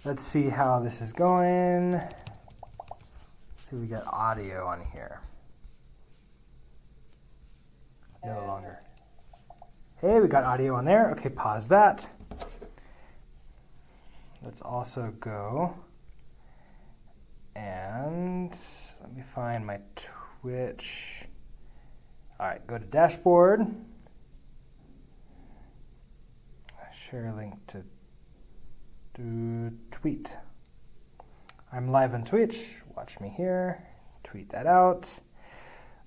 Let's see how this is going. Let's see if we got audio on here. No longer. Hey, we got audio on there. Okay, pause that. Let's also go and let me find my Twitch. All right, go to dashboard. Share link to tweet. I'm live on Twitch. Watch me here. Tweet that out.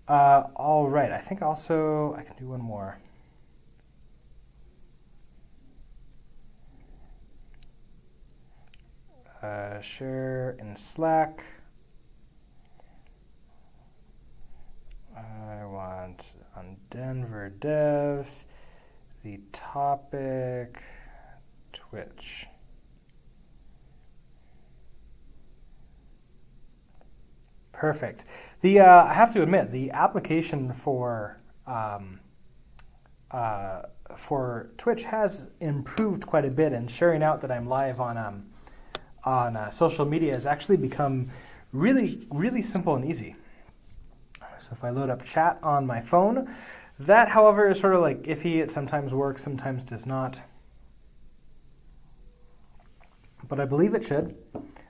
All right, I think also I can do one more. Share in Slack. I want on Denver Devs, the topic, Twitch. Perfect. I have to admit, the application for Twitch has improved quite a bit, and sharing out that I'm live on social media has actually become really, really simple and easy. So if I load up chat on my phone, that, however, is sort of like iffy. It sometimes works, sometimes does not. But I believe it should.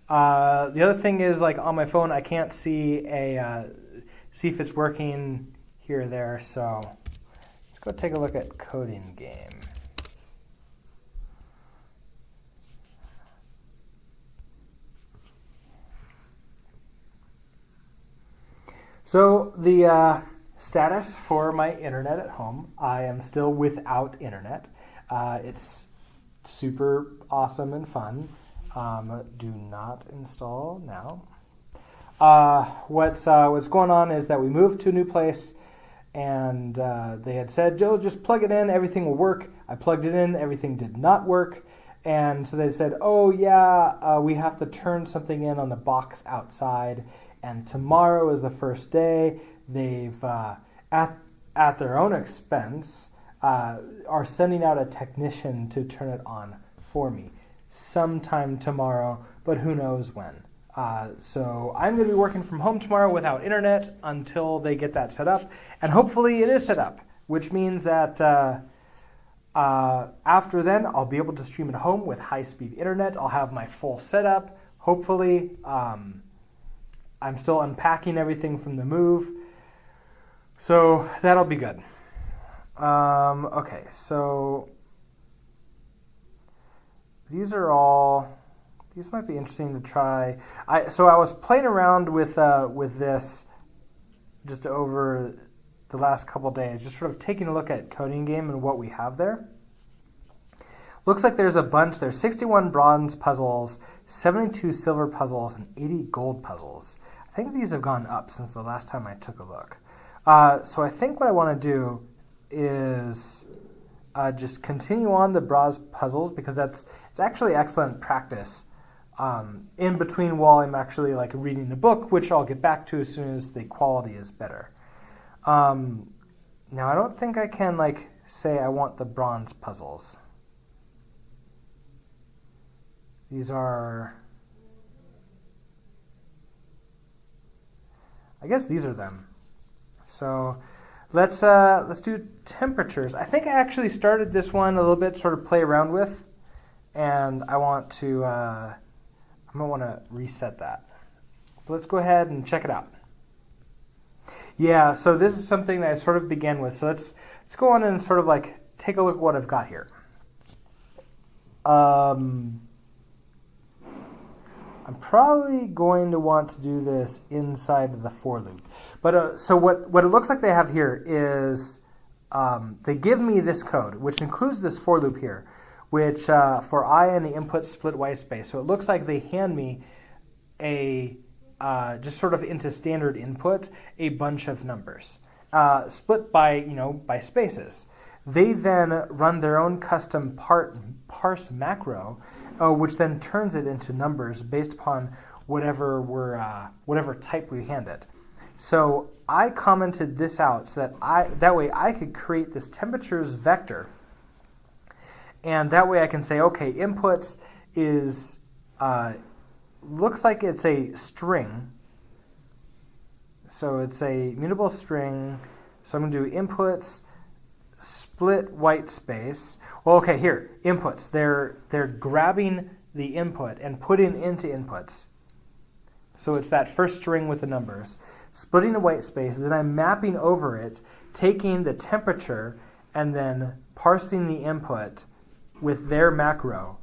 The other thing is, like on my phone, I can't see see if it's working here or there. So let's go take a look at CodinGame. So the status for my internet at home, I am still without internet. It's super awesome and fun. Do not install now. What's going on is that we moved to a new place, and they had said, Joe, just plug it in, everything will work. I plugged it in, everything did not work. And so they said, oh yeah, we have to turn something in on the box outside, and tomorrow is the first day. They've, at their own expense, are sending out a technician to turn it on for me sometime tomorrow, but who knows when. So I'm going to be working from home tomorrow without internet until they get that set up, and hopefully it is set up, which means that after then I'll be able to stream at home with high-speed internet. I'll have my full setup, hopefully. I'm still unpacking everything from the move, so that'll be good. Okay, so these might be interesting to try. So I was playing around with this just over the last couple days, just sort of taking a look at CodinGame and what we have there. Looks like there's a bunch. There's 61 bronze puzzles, 72 silver puzzles, and 80 gold puzzles. I think these have gone up since the last time I took a look. So I think what I want to do is just continue on the bronze puzzles, because it's actually excellent practice in between while I'm actually like reading the book, which I'll get back to as soon as the quality is better. Now I don't think I can like say I want the bronze puzzles. These are, I guess these are them. So let's do temperatures. I think I actually started this one a little bit, sort of play around with, and I want to I'm gonna want to reset that. But let's go ahead and check it out. Yeah, so this is something that I sort of began with. So let's go on and sort of like take a look at what I've got here. I'm probably going to want to do this inside of the for loop. But so what it looks like they have here is they give me this code, which includes this for loop here, which for I and the input split white space. So it looks like they hand me a, just sort of into standard input, a bunch of numbers, split by, by spaces. They then run their own custom parse macro, which then turns it into numbers based upon whatever type we hand it. So I commented this out so that way I could create this temperatures vector, and that way I can say, okay, inputs is looks like it's a string. So it's a mutable string. So I'm going to do inputs, split white space. Well, okay, here, inputs. They're grabbing the input and putting into inputs. So it's that first string with the numbers. Splitting the white space, then I'm mapping over it, taking the temperature, and then parsing the input with their macro,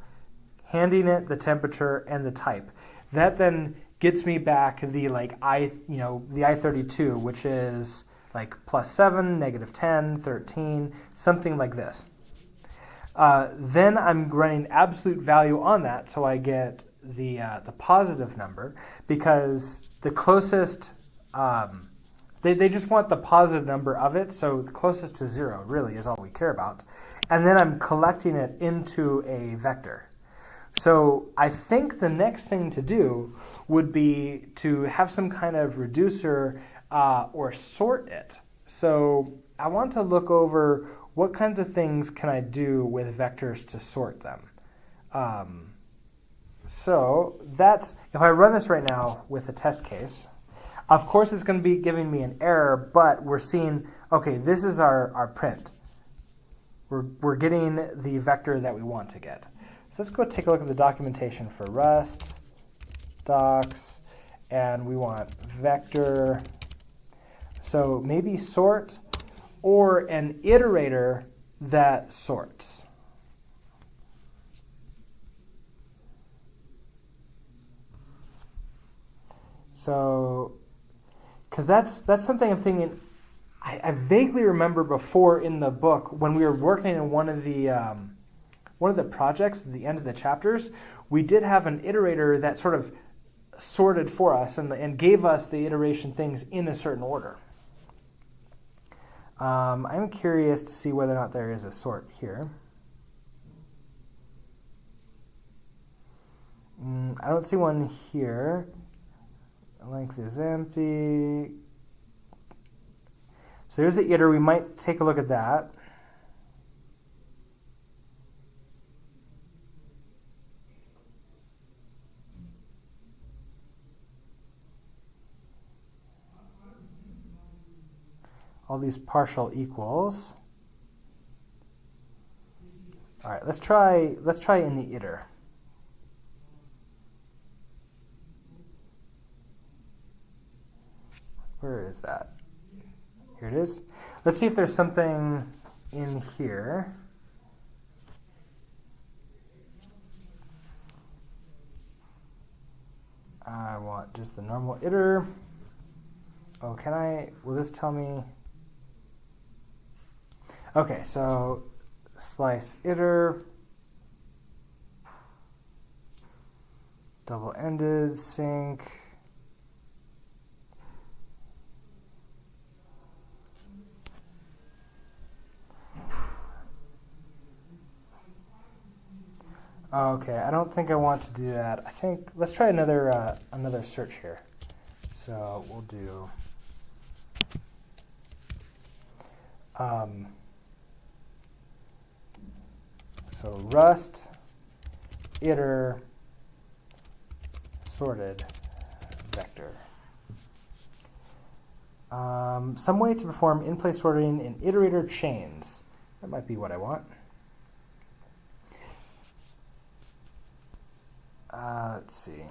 handing it the temperature and the type. That then gets me back the the I32, which is like +7, -10, 13, something like this. Then I'm running absolute value on that, so I get the positive number, because the closest, they just want the positive number of it, so the closest to 0 really is all we care about. And then I'm collecting it into a vector. So I think the next thing to do would be to have some kind of reducer or sort it. So I want to look over what kinds of things can I do with vectors to sort them. So that's, if I run this right now with a test case, of course it's going to be giving me an error, but we're seeing, okay, this is our print. We're getting the vector that we want to get. So let's go take a look at the documentation for Rust, docs, and we want vector. So maybe sort or an iterator that sorts. So, because that's something I'm thinking, I vaguely remember before in the book when we were working in one of the projects at the end of the chapters, we did have an iterator that sort of sorted for us and gave us the iteration things in a certain order. I'm curious to see whether or not there is a sort here. I don't see one here. Length is empty. So here's the iter. We might take a look at that. All these partial equals. All right, let's try in the iter. Where is that? Here it is. Let's see if there's something in here. I want just the normal iter. Oh, will this tell me? Okay, so slice iter, double-ended, sync. Okay, I don't think I want to do that. I think let's try another search here. So we'll do so Rust iter sorted vector. Some way to perform in-place sorting in iterator chains. That might be what I want. Let's see.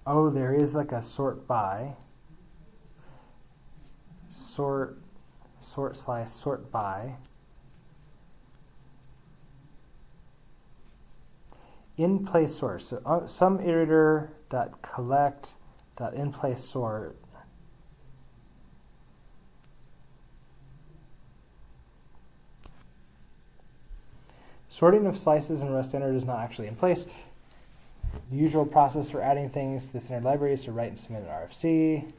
Oh, there is like a sort by. Sort slice, sort by. In place sort. So some iterator dot collect dot in place sort. Sorting of slices in Rust standard is not actually in place. The usual process for adding things to the standard library is to write and submit an RFC.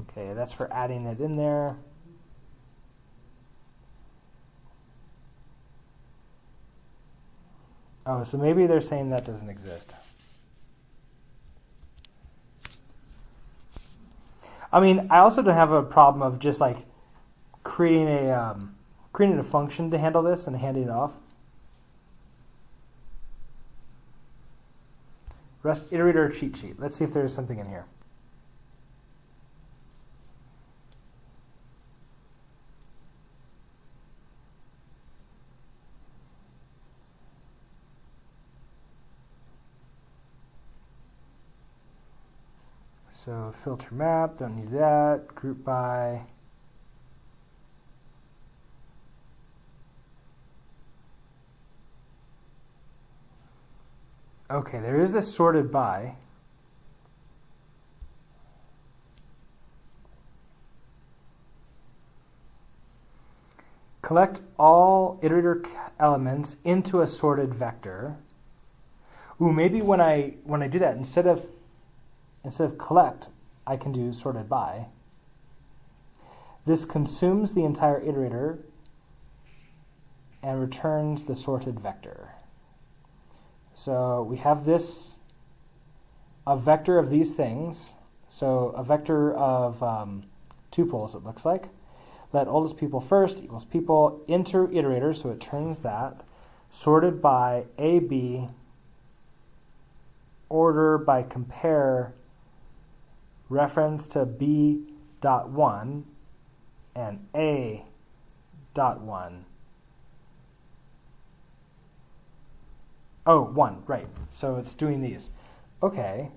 Okay, that's for adding it in there. Oh, so maybe they're saying that doesn't exist. I mean, I also don't have a problem of just like creating a function to handle this and handing it off. Rest iterator cheat sheet. Let's see if there's something in here. So filter map, don't need that. Group by. Okay, there is this sorted by. Collect all iterator elements into a sorted vector. Ooh, maybe when I do that, instead of collect, I can do sorted by. This consumes the entire iterator and returns the sorted vector. So we have this, a vector of these things. So a vector of tuples, it looks like. Let oldest people first equals people into iterator, so it turns that. Sorted by AB, order by compare, reference to B.1 and A.1. Oh, 1, right. So it's doing these. Okay.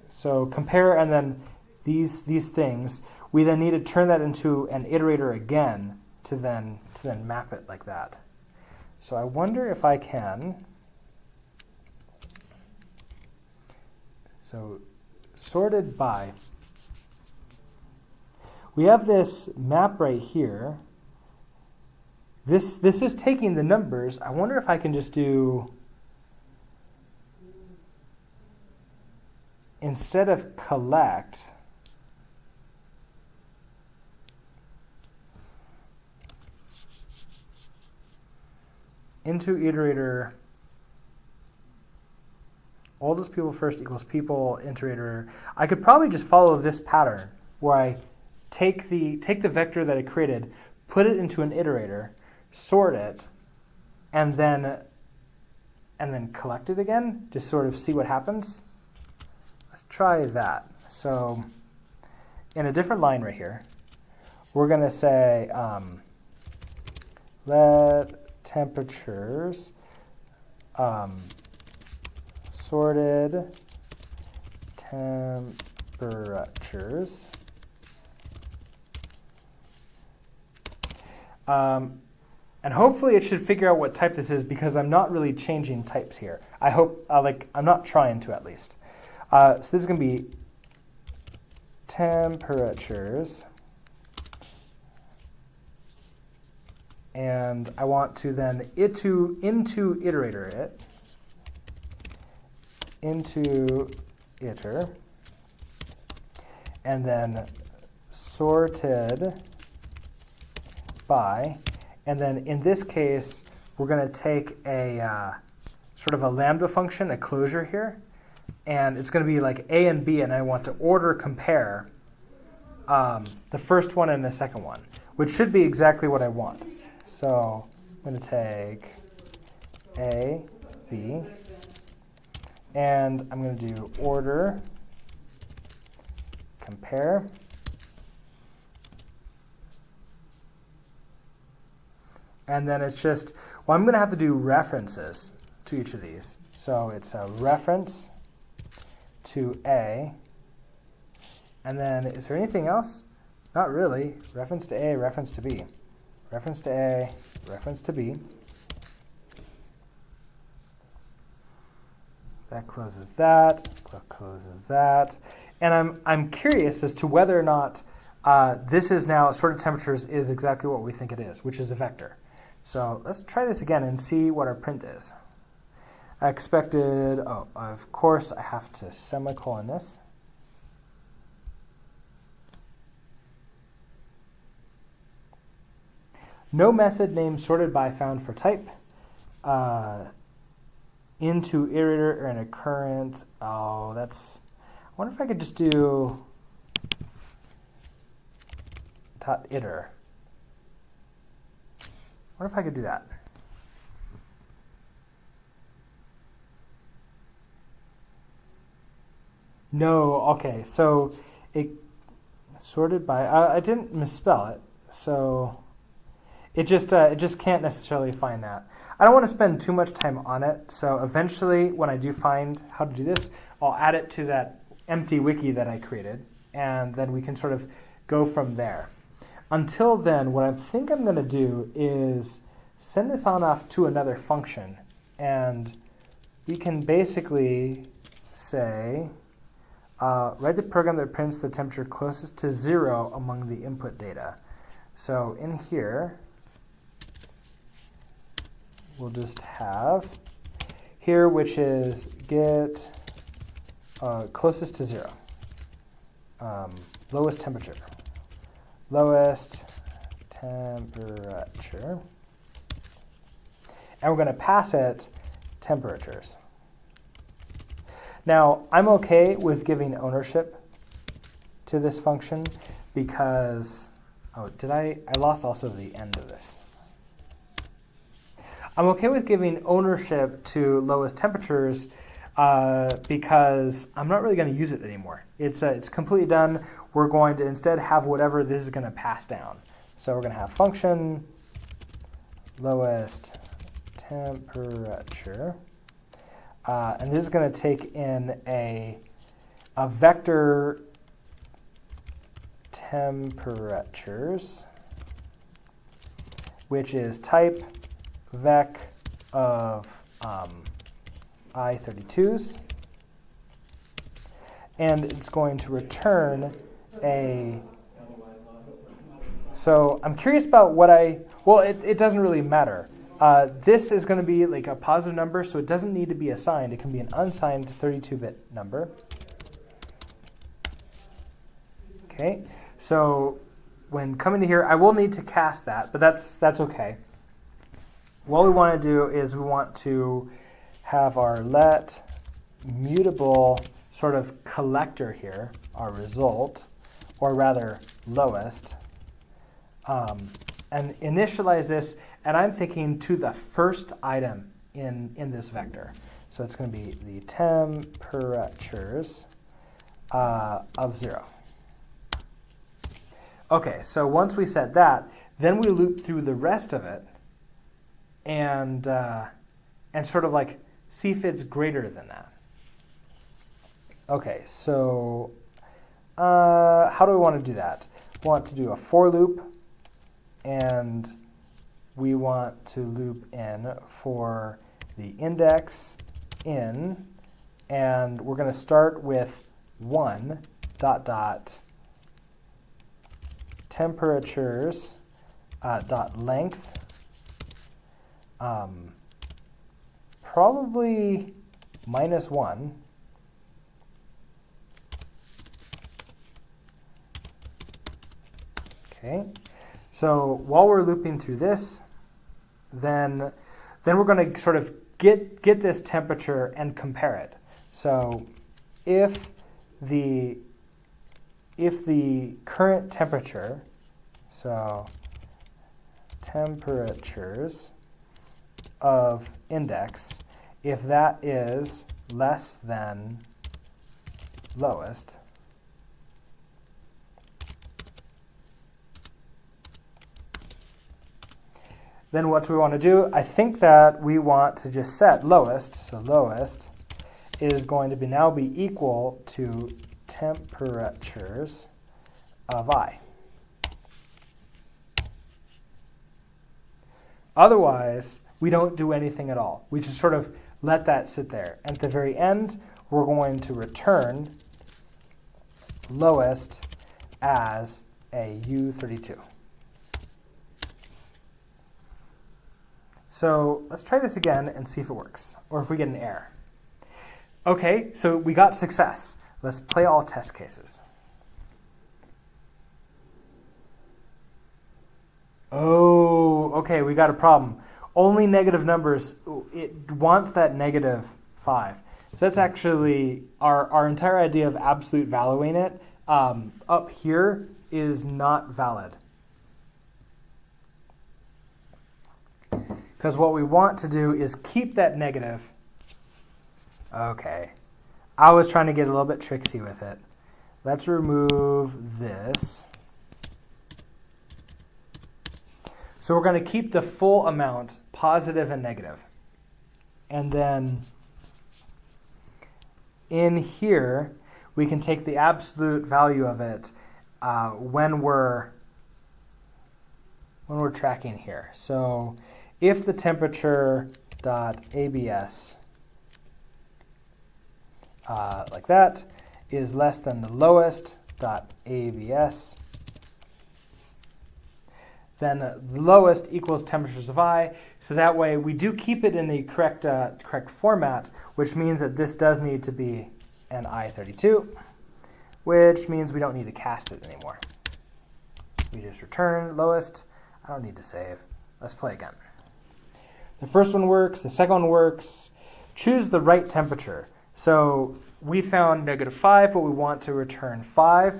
So compare and then these things. We then need to turn that into an iterator again to then map it like that. So I wonder if I can. So sorted by. We have this map right here. This is taking the numbers. I wonder if I can just do, instead of collect, into iterator, oldest people first equals people, iterator. I could probably just follow this pattern where I take the vector that I created, put it into an iterator, sort it, and then collect it again, just sort of see what happens. Let's try that. So in a different line right here, we're going to say let temperatures sorted temperatures and hopefully it should figure out what type this is, because I'm not really changing types here. I hope, I'm not trying to at least. So this is going to be temperatures. And I want to then into iterator it. Into iter. And then sorted by. And then in this case, we're going to take a sort of a lambda function, a closure here. And it's going to be like A and B, and I want to order compare the first one and the second one, which should be exactly what I want. So I'm going to take A, B, and I'm going to do order compare. And then it's just, well, I'm going to have to do references to each of these. So it's a reference to A. And then is there anything else? Not really. Reference to A, reference to B. Reference to A, reference to B. That closes that, closes that. And I'm curious as to whether or not this is now sorted temperatures is exactly what we think it is, which is a vector. So let's try this again and see what our print is. I expected, oh, of course I have to semicolon this. No method name sorted by found for type. Into iterator and a current. Oh, that's, I wonder if I could just do dot iter. I wonder if I could do that. No, okay, so it sorted by, I didn't misspell it, so it just can't necessarily find that. I don't want to spend too much time on it, so eventually when I do find how to do this, I'll add it to that empty wiki that I created, and then we can sort of go from there. Until then, what I think I'm going to do is send this on off to another function, and we can basically say, write the program that prints the temperature closest to 0 among the input data. So in here, we'll just have here, which is get closest to 0, lowest temperature. Lowest temperature. And we're going to pass it temperatures. Now, I'm okay with giving ownership to this function because, I lost also the end of this. I'm okay with giving ownership to lowest temperatures because I'm not really going to use it anymore. It's completely done. We're going to instead have whatever this is going to pass down. So we're going to have function lowest temperature. And this is going to take in a vector temperatures, which is type vec of I32s. And it's going to return a... So I'm curious about what it doesn't really matter. This is going to be like a positive number, so it doesn't need to be assigned. It can be an unsigned 32-bit number. Okay, so when coming to here, I will need to cast that, but that's okay. What we want to do is we want to have our let mutable sort of collector here, our result, or rather lowest, and initialize this, and I'm thinking to the first item in this vector. So it's going to be the temperatures of 0. Okay, so once we set that, then we loop through the rest of it and sort of like see if it's greater than that. Okay, so how do we want to do that? We want to do a for loop, and we want to loop in for the index in, and we're going to start with 1 dot dot temperatures dot length, probably -1. Okay, so while we're looping through this, then we're going to sort of get this temperature and compare it. So if the current temperature, so temperatures of index, if that is less than lowest, then what do we want to do? I think that we want to just set lowest, so lowest is going to now be equal to temperatures of I. Otherwise, we don't do anything at all. We just sort of let that sit there. At the very end, we're going to return lowest as a U32. So let's try this again and see if it works, or if we get an error. Okay, so we got success. Let's play all test cases. Oh, okay, we got a problem. Only negative numbers, it wants that -5. So that's actually our entire idea of absolute valuing it up here is not valid. because what we want to do is keep that negative. Okay, I was trying to get a little bit tricksy with it. Let's remove this. So we're going to keep the full amount, positive and negative. And then in here, we can take the absolute value of it when we're tracking here. So if the temperature dot abs like that is less than the lowest dot abs, then the lowest equals temperatures of I. So that way we do keep it in the correct format, which means that this does need to be an I32, which means we don't need to cast it anymore. We just return lowest. I don't need to save. Let's play again. The first one works, the second one works. Choose the right temperature. So we found -5, but we want to return 5.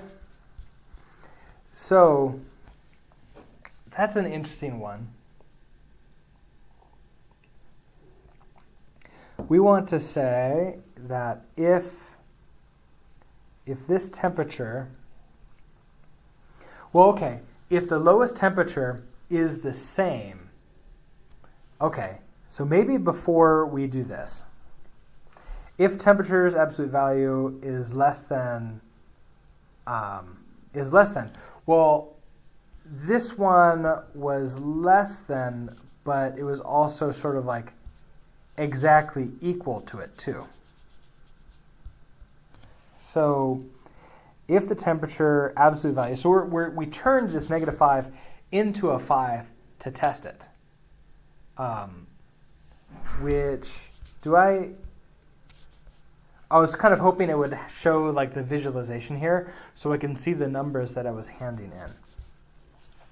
So that's an interesting one. We want to say that if this temperature, well, okay, if the lowest temperature is the same, okay, so maybe before we do this, if temperature's absolute value is less than, well, this one was less than, but it was also sort of like exactly equal to it too. So if the temperature absolute value, so we turned this -5 into a 5 to test it. I was kind of hoping it would show like the visualization here so I can see the numbers that I was handing in.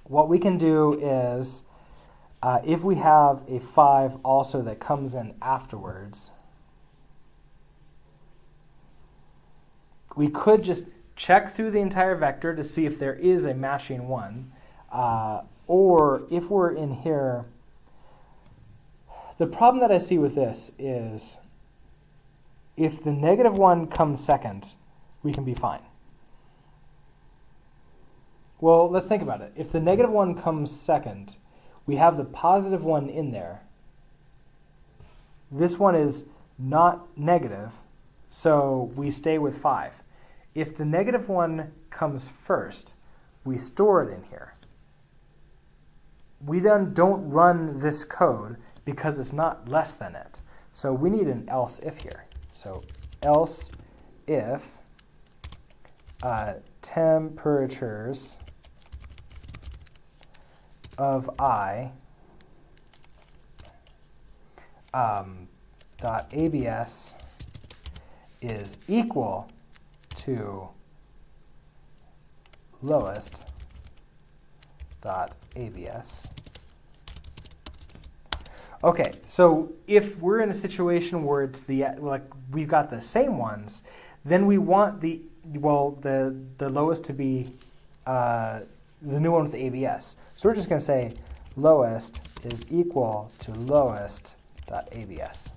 What we can do is, if we have a 5 also that comes in afterwards, we could just check through the entire vector to see if there is a matching one. Or if we're in here, the problem that I see with this is if the -1 comes second, we can be fine. Well, let's think about it. If the -1 comes second, we have the +1 in there. This one is not negative, so we stay with 5. If the -1 comes first, we store it in here. We then don't run this code because it's not less than it. So we need an else if here. So else if temperatures of I dot abs is equal to lowest dot abs. Okay, so if we're in a situation where it's we've got the same ones, then we want the lowest to be the new one with the ABS. So we're just going to say lowest is equal to lowest.abs.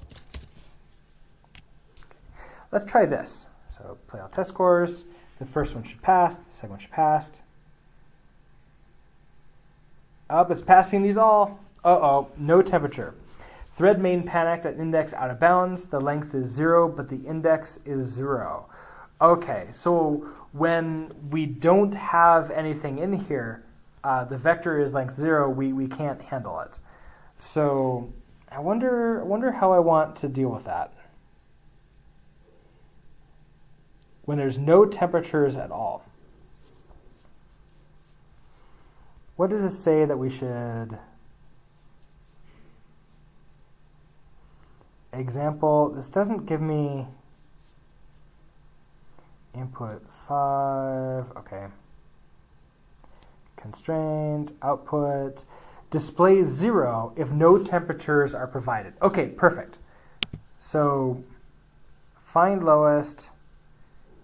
Let's try this. So play all test scores. The first one should pass. The second one should pass. Oh, it's passing these all. Uh-oh, no temperature. Thread main panicked at index out of bounds. The length is 0, but the index is 0. Okay, so when we don't have anything in here, the vector is length 0, we can't handle it. So I wonder how I want to deal with that. When there's no temperatures at all. What does it say that we should... Example, this doesn't give me input 5, okay. Constraint, output, display 0 if no temperatures are provided. Okay, perfect. So find lowest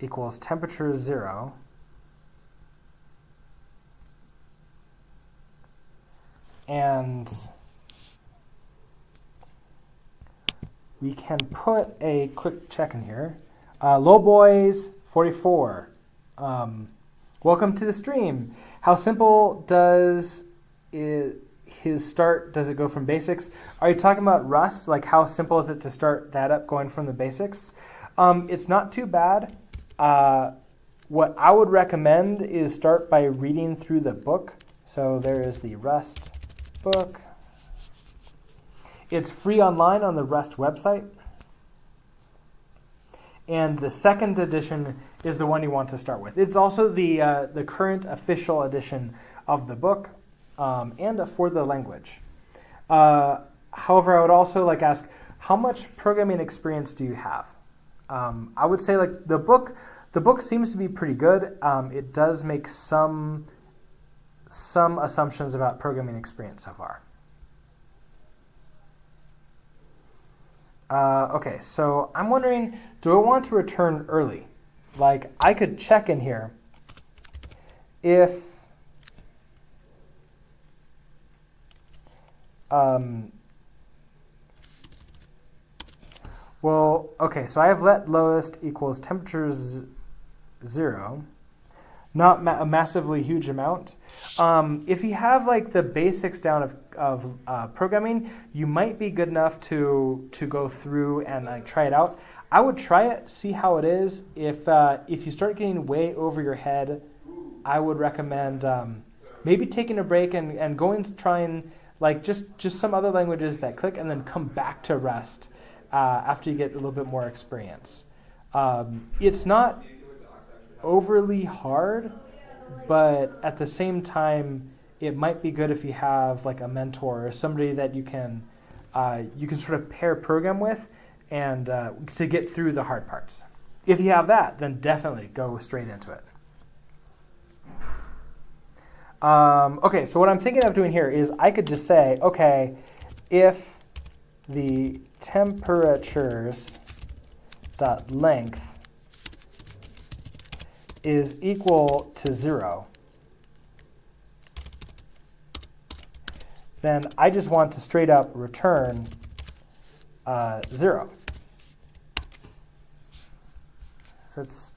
equals temperature 0. And we can put a quick check in here. Lowboys 44. Welcome to the stream. How simple does his start? Does it go from basics? Are you talking about Rust? Like how simple is it to start that up going from the basics? It's not too bad. What I would recommend is start by reading through the book. So there is the Rust book. It's free online on the Rust website. And the second edition is the one you want to start with. It's also the current official edition of the book and for the language. However, I would also ask, how much programming experience do you have? I would say the book seems to be pretty good. It does make some assumptions about programming experience so far. Okay, so I'm wondering, do I want to return early? I could check in here if well, okay, so I have let lowest equals temperature 0, not a massively huge amount. If you have the basics down of programming, you might be good enough to go through and try it out. I would try it, see how it is. If you start getting way over your head, I would recommend maybe taking a break and going to try and just some other languages that click, and then come back to Rust after you get a little bit more experience. It's not overly hard, but at the same time, it might be good if you have a mentor or somebody that you can sort of pair program with and to get through the hard parts. If you have that, then definitely go straight into it. Okay, so what I'm thinking of doing here is I could just say, okay, if the temperatures dot length is equal to 0, then I just want to straight up return 0. So let's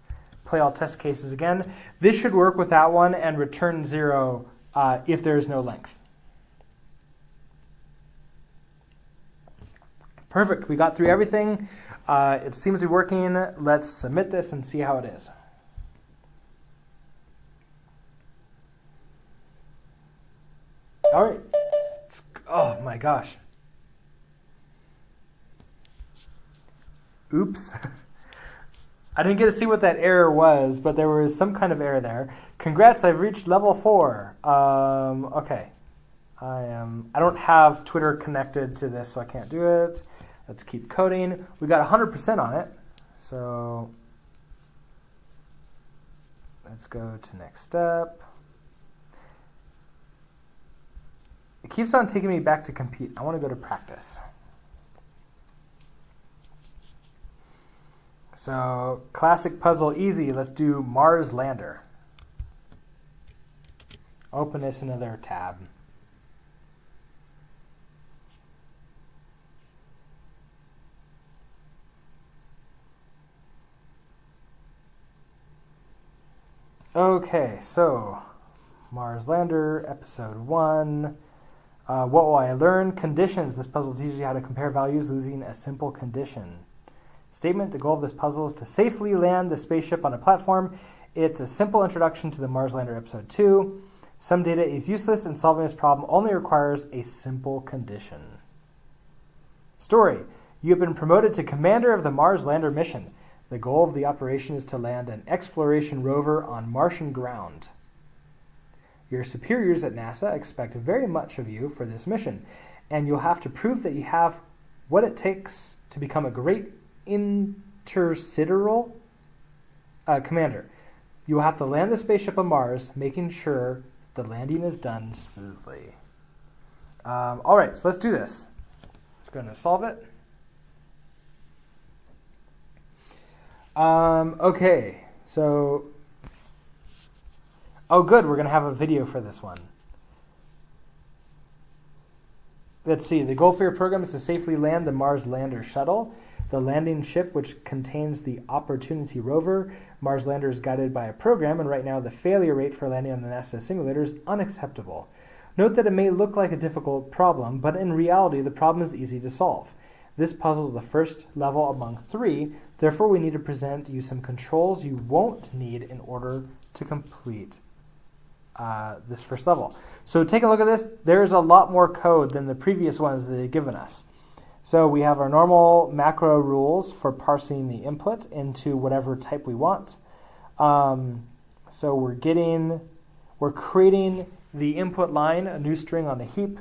play all test cases again. This should work with that one and return 0 if there is no length. Perfect, we got through everything. It seems to be working. Let's submit this and see how it is. All right. Oh my gosh. Oops. I didn't get to see what that error was, but there was some kind of error there. Congrats, I've reached level 4. Okay. I don't have Twitter connected to this, so I can't do it. Let's keep coding. We got 100% on it. So let's go to next step. It keeps on taking me back to compete. I want to go to practice. So classic puzzle, easy. Let's do Mars Lander. Open this in another tab. Okay, so Mars Lander, episode 1. What will I learn? Conditions. This puzzle teaches you how to compare values using a simple condition. Statement. The goal of this puzzle is to safely land the spaceship on a platform. It's a simple introduction to the Mars Lander episode 2. Some data is useless, and solving this problem only requires a simple condition. Story. You have been promoted to commander of the Mars Lander mission. The goal of the operation is to land an exploration rover on Martian ground. Your superiors at NASA expect very much of you for this mission, and you'll have to prove that you have what it takes to become a great intersideral commander. You will have to land the spaceship on Mars, making sure the landing is done smoothly. All right, so let's do this. Let's go and solve it. Okay, so, oh good, we're going to have a video for this one. let's see. The goal for your program is to safely land the Mars Lander shuttle. The landing ship, which contains the Opportunity rover. Mars Lander is guided by a program, and right now the failure rate for landing on the NASA simulator is unacceptable. Note that it may look like a difficult problem, but in reality the problem is easy to solve. This puzzle is the first level among 3, therefore we need to present you some controls you won't need in order to complete this first level. So take a look at this. There's a lot more code than the previous ones that they've given us. So we have our normal macro rules for parsing the input into whatever type we want. So we're creating the input line, a new string on the heap.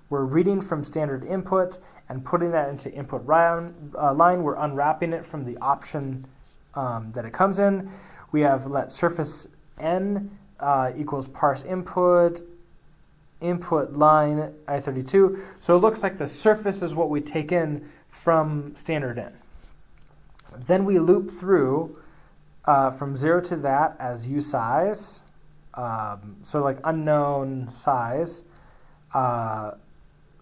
We're reading from standard input and putting that into input line. We're unwrapping it from the option that it comes in. We have let surface n equals parse input line I32. So it looks like the surface is what we take in from standard in. Then we loop through from 0 to that as usize. So like unknown size, or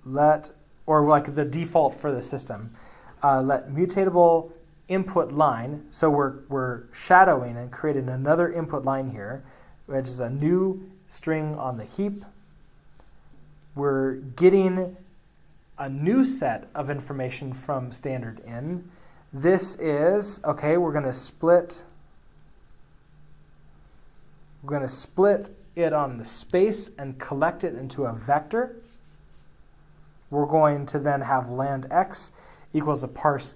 like the default for the system. Let mutatable input line. So we're shadowing and creating another input line here, which is a new string on the heap. We're getting a new set of information from standard in. This is, okay, we're going to split it on the space and collect it into a vector. We're going to then have land x equals a parse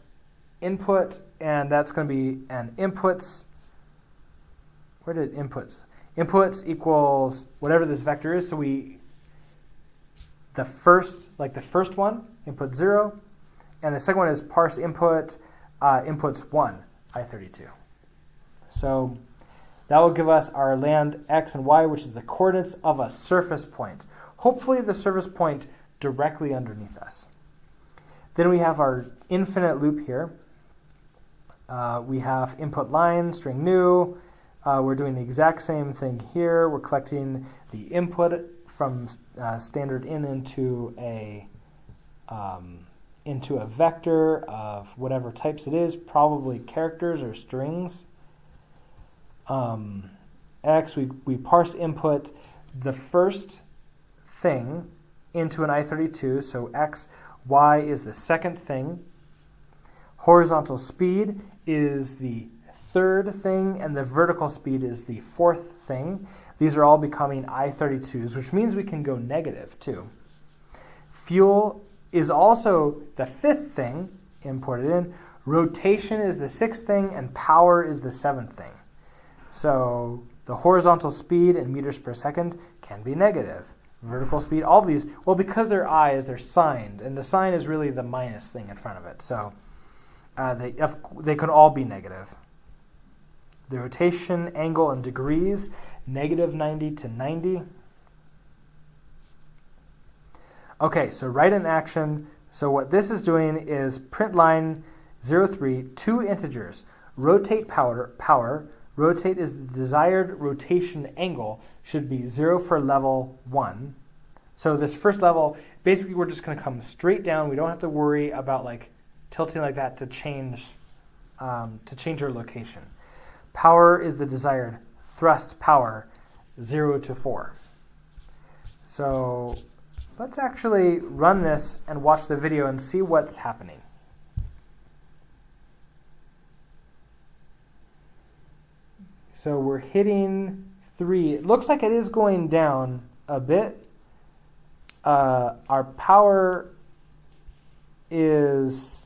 input, and that's going to be an inputs. Where did inputs? Inputs equals whatever this vector is. So the first one, input 0, and the second one is parse input, inputs 1, I32. So that will give us our land x and y, which is the coordinates of a surface point. Hopefully the surface point directly underneath us. Then we have our infinite loop here. We have input line, string new. We're doing the exact same thing here. We're collecting the input from standard in into a vector of whatever types it is, probably characters or strings. X, we parse input the first thing into an I32, so X, Y is the second thing. Horizontal speed is the third thing, and the vertical speed is the fourth thing. These are all becoming I32s, which means we can go negative too. Fuel is also the fifth thing imported in. Rotation is the sixth thing, and power is the seventh thing. So the horizontal speed in meters per second can be negative. Vertical speed, all these, well, because they're I's, they're signed, and the sign is really the minus thing in front of it. So they can all be negative. The rotation, angle, and degrees, negative 90 to 90. Okay, so write in action. So what this is doing is print line 03, 2 integers. Rotate power. Rotate is the desired rotation angle, should be 0 for level 1. So this first level, basically we're just going to come straight down. We don't have to worry about like tilting like that to change our location. Power is the desired thrust power, 0 to 4. So let's actually run this and watch the video and see what's happening. So we're hitting 3. It looks like it is going down a bit. Our power is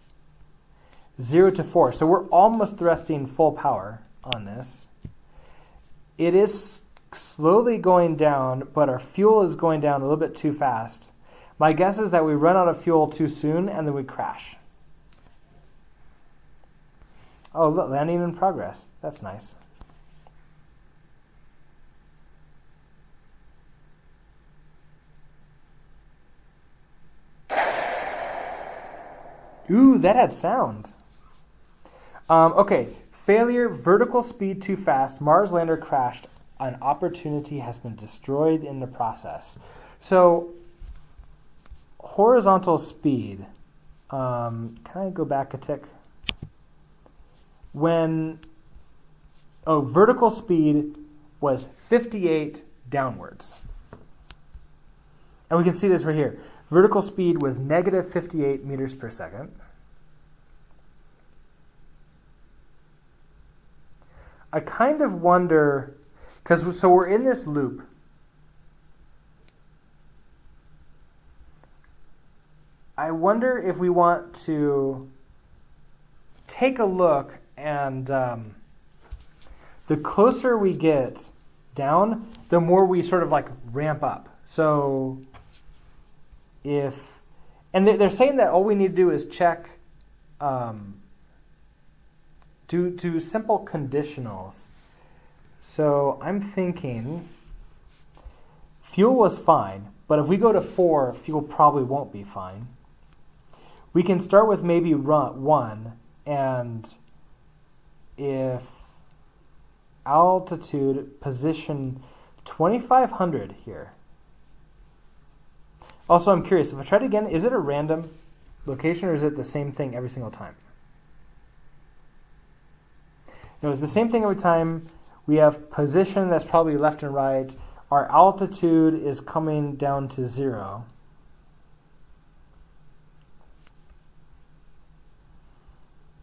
0 to 4. So we're almost thrusting full power on this. It is slowly going down, but our fuel is going down a little bit too fast. My guess is that we run out of fuel too soon and then we crash. Oh, look, landing in progress. That's nice. Ooh, that had sound. Okay, failure, vertical speed too fast, Mars lander crashed, an opportunity has been destroyed in the process. So horizontal speed, can I go back a tick? Vertical speed was 58 downwards. And we can see this right here. Vertical speed was negative 58 meters per second. I kind of wonder, so we're in this loop. I wonder if we want to take a look and the closer we get down, the more we sort of like ramp up. So they're saying that all we need to do is check, do simple conditionals. So I'm thinking fuel was fine, but if we go to 4, fuel probably won't be fine. We can start with maybe 1, and if altitude, position 2,500 here. Also, I'm curious, if I try it again, is it a random location or is it the same thing every single time? No, it's the same thing every time. We have position that's probably left and right. Our altitude is coming down to 0.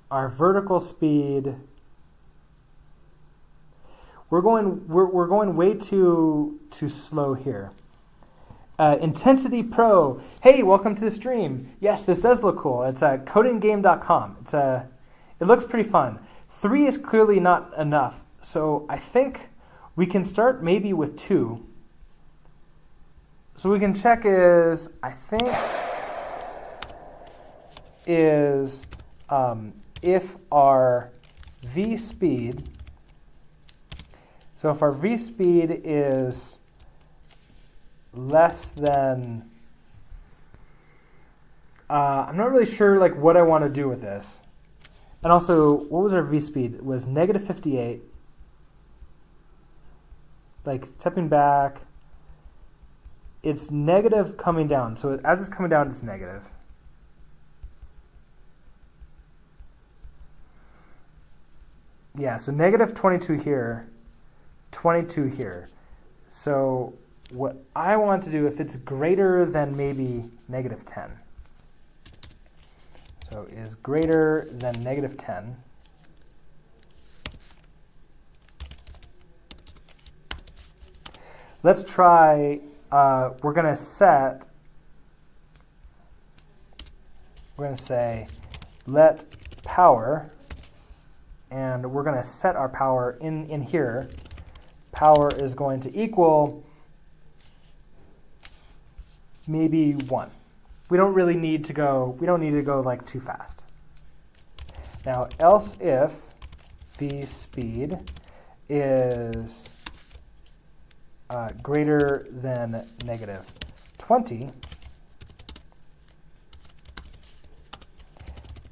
Our vertical speed, we're going way too slow here. Intensity Pro. Hey, welcome to the stream. Yes, this does look cool. It's CodinGame.com. It looks pretty fun. 3 is clearly not enough, so I think we can start maybe with 2. So we can check if our V speed, so if our V speed is less than, I'm not really sure like what I want to do with this. And also, what was our V speed? It was negative 58. Like stepping back, it's negative coming down. So as it's coming down, it's negative. Yeah, so negative 22 here, 22 here. So what I want to do, if it's greater than maybe negative 10, so is greater than negative 10, let's try, we're going to say let power, and we're going to set our power in here. Power is going to equal maybe 1. We don't really need to go, like too fast. Now, else if the speed is greater than negative 20,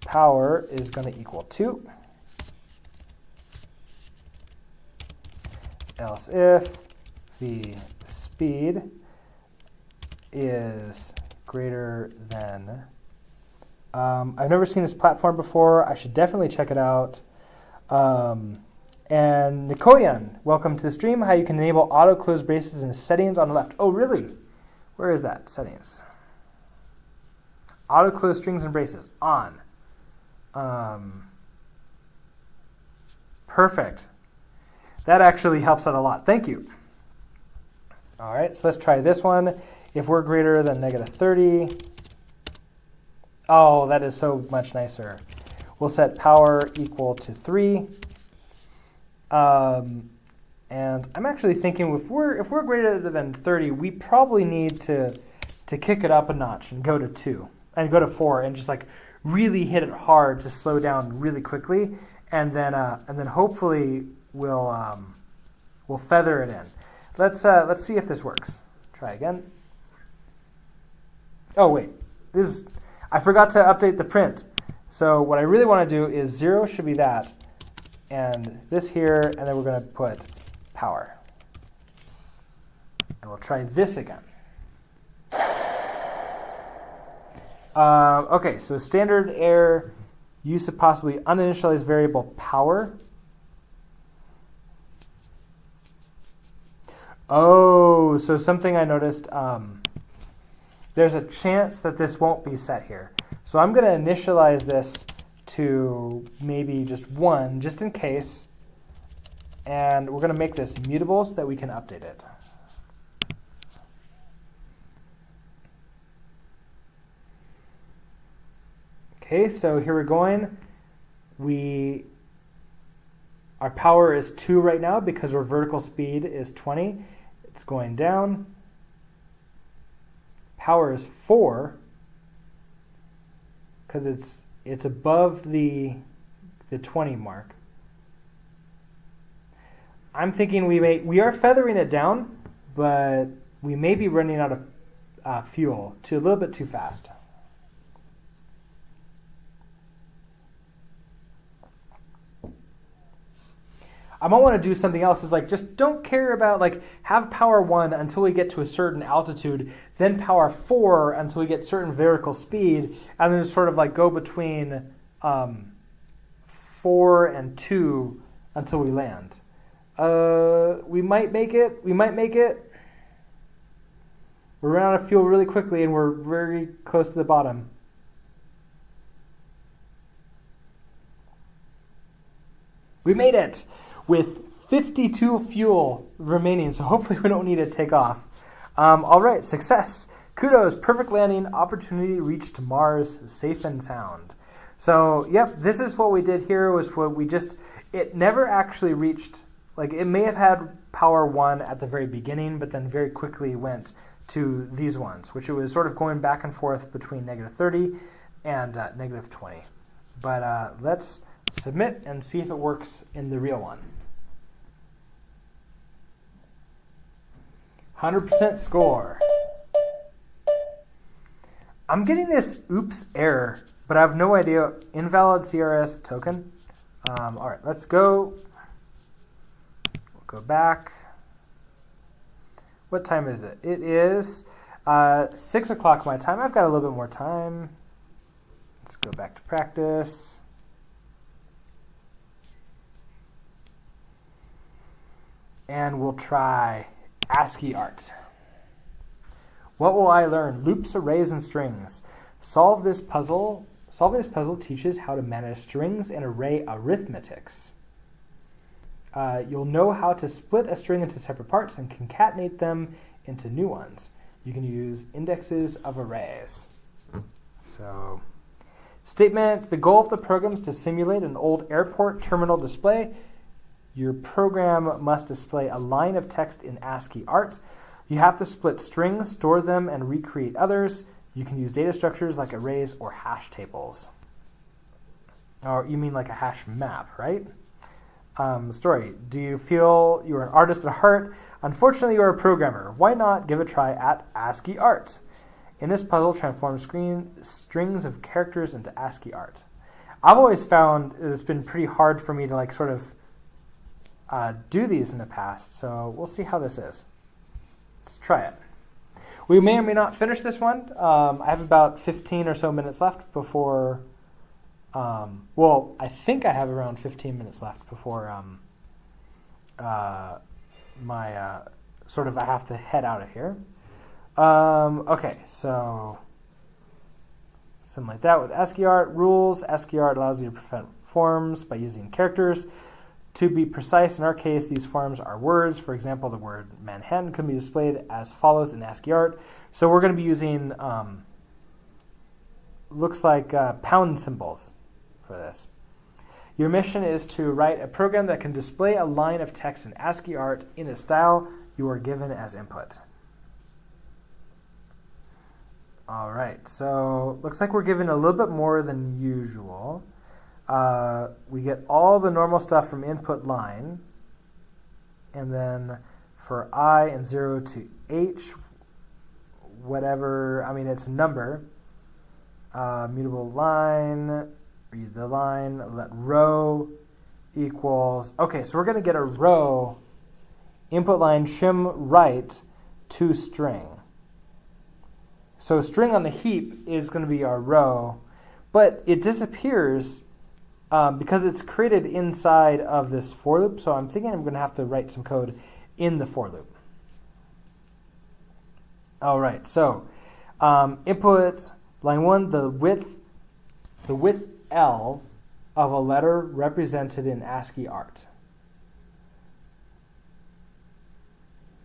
power is going to equal 2. Else if the speed is greater than, I've never seen this platform before. I should definitely check it out. And Nikoyan, welcome to the stream. How you can enable auto close braces in settings on the left. Oh, really? Where is that? Settings. Auto close strings and braces on. Perfect. That actually helps out a lot. Thank you. All right, so let's try this one. If we're greater than negative 30, oh, that is so much nicer. We'll set power equal to 3. And I'm actually thinking if we're greater than 30, we probably need to kick it up a notch and go to 2 and go to 4 and just like really hit it hard to slow down really quickly, and then hopefully we'll feather it in. Let's see if this works. Try again. Oh wait, I forgot to update the print. So what I really want to do is 0 should be that, and this here, and then we're going to put power. And we'll try this again. Okay, so standard error, use of possibly uninitialized variable power. Oh, so something I noticed, there's a chance that this won't be set here. So I'm going to initialize this to maybe just 1, just in case. And we're going to make this mutable so that we can update it. Okay, so here we're going. Our power is 2 right now because our vertical speed is 20. It's going down. Power is 4 because it's above the 20 mark. I'm thinking we are feathering it down, but we may be running out of fuel a little bit too fast. I might want to do something else. Is like just don't care about have power 1 until we get to a certain altitude, then power 4 until we get certain vertical speed, and then sort of go between 4 and 2 until we land. We might make it. We might make it. We're running out of fuel really quickly, and we're very close to the bottom. We made it with 52 fuel remaining, so hopefully we don't need to take off. All right, success. Kudos, perfect landing, opportunity reached Mars safe and sound. So, yep, this is what we did here was what it never actually reached, it may have had power 1 at the very beginning, but then very quickly went to these ones, which it was sort of going back and forth between -30 and -20. But let's submit and see if it works in the real one. 100% score. I'm getting this oops error, but I have no idea. Invalid CRS token. All right, let's go. We'll go back. What time is it? It is 6 o'clock my time. I've got a little bit more time. Let's go back to practice. And we'll try Ascii Art. What will I learn? Loops, arrays, and strings. Solving this puzzle teaches how to manage strings and array arithmetics. You'll know how to split a string into separate parts and concatenate them into new ones. You can use indexes of arrays. So, statement, the goal of the program is to simulate an old airport terminal display. Your program must display a line of text in Ascii Art. You have to split strings, store them, and recreate others. You can use data structures like arrays or hash tables. Or you mean like a hash map, right? Story. Do you feel you're an artist at heart? Unfortunately, you're a programmer. Why not give a try at Ascii Art? In this puzzle, transform strings of characters into Ascii Art. I've always found it's been pretty hard for me to sort of do these in the past, so we'll see how this is. Let's try it. We may or may not finish this one. I have about 15 or so minutes left before, I think I have around 15 minutes left before I have to head out of here. Okay, so something like that with Ascii Art. Rules. Ascii Art allows you to prevent forms by using characters. To be precise, in our case, these forms are words. For example, the word Manhattan can be displayed as follows in Ascii Art. So we're going to be using, looks like pound symbols for this. Your mission is to write a program that can display a line of text in Ascii Art in the style you are given as input. All right, so looks like we're given a little bit more than usual. We get all the normal stuff from input line, and then for I and 0 to H, whatever, it's a number, mutable line, read the line, let row equals, okay, so we're going to get a row, input line shim right to string. So string on the heap is going to be our row, but it disappears because it's created inside of this for loop. So I'm thinking I'm going to have to write some code in the for loop. All right, so input line 1, the width L of a letter represented in Ascii Art.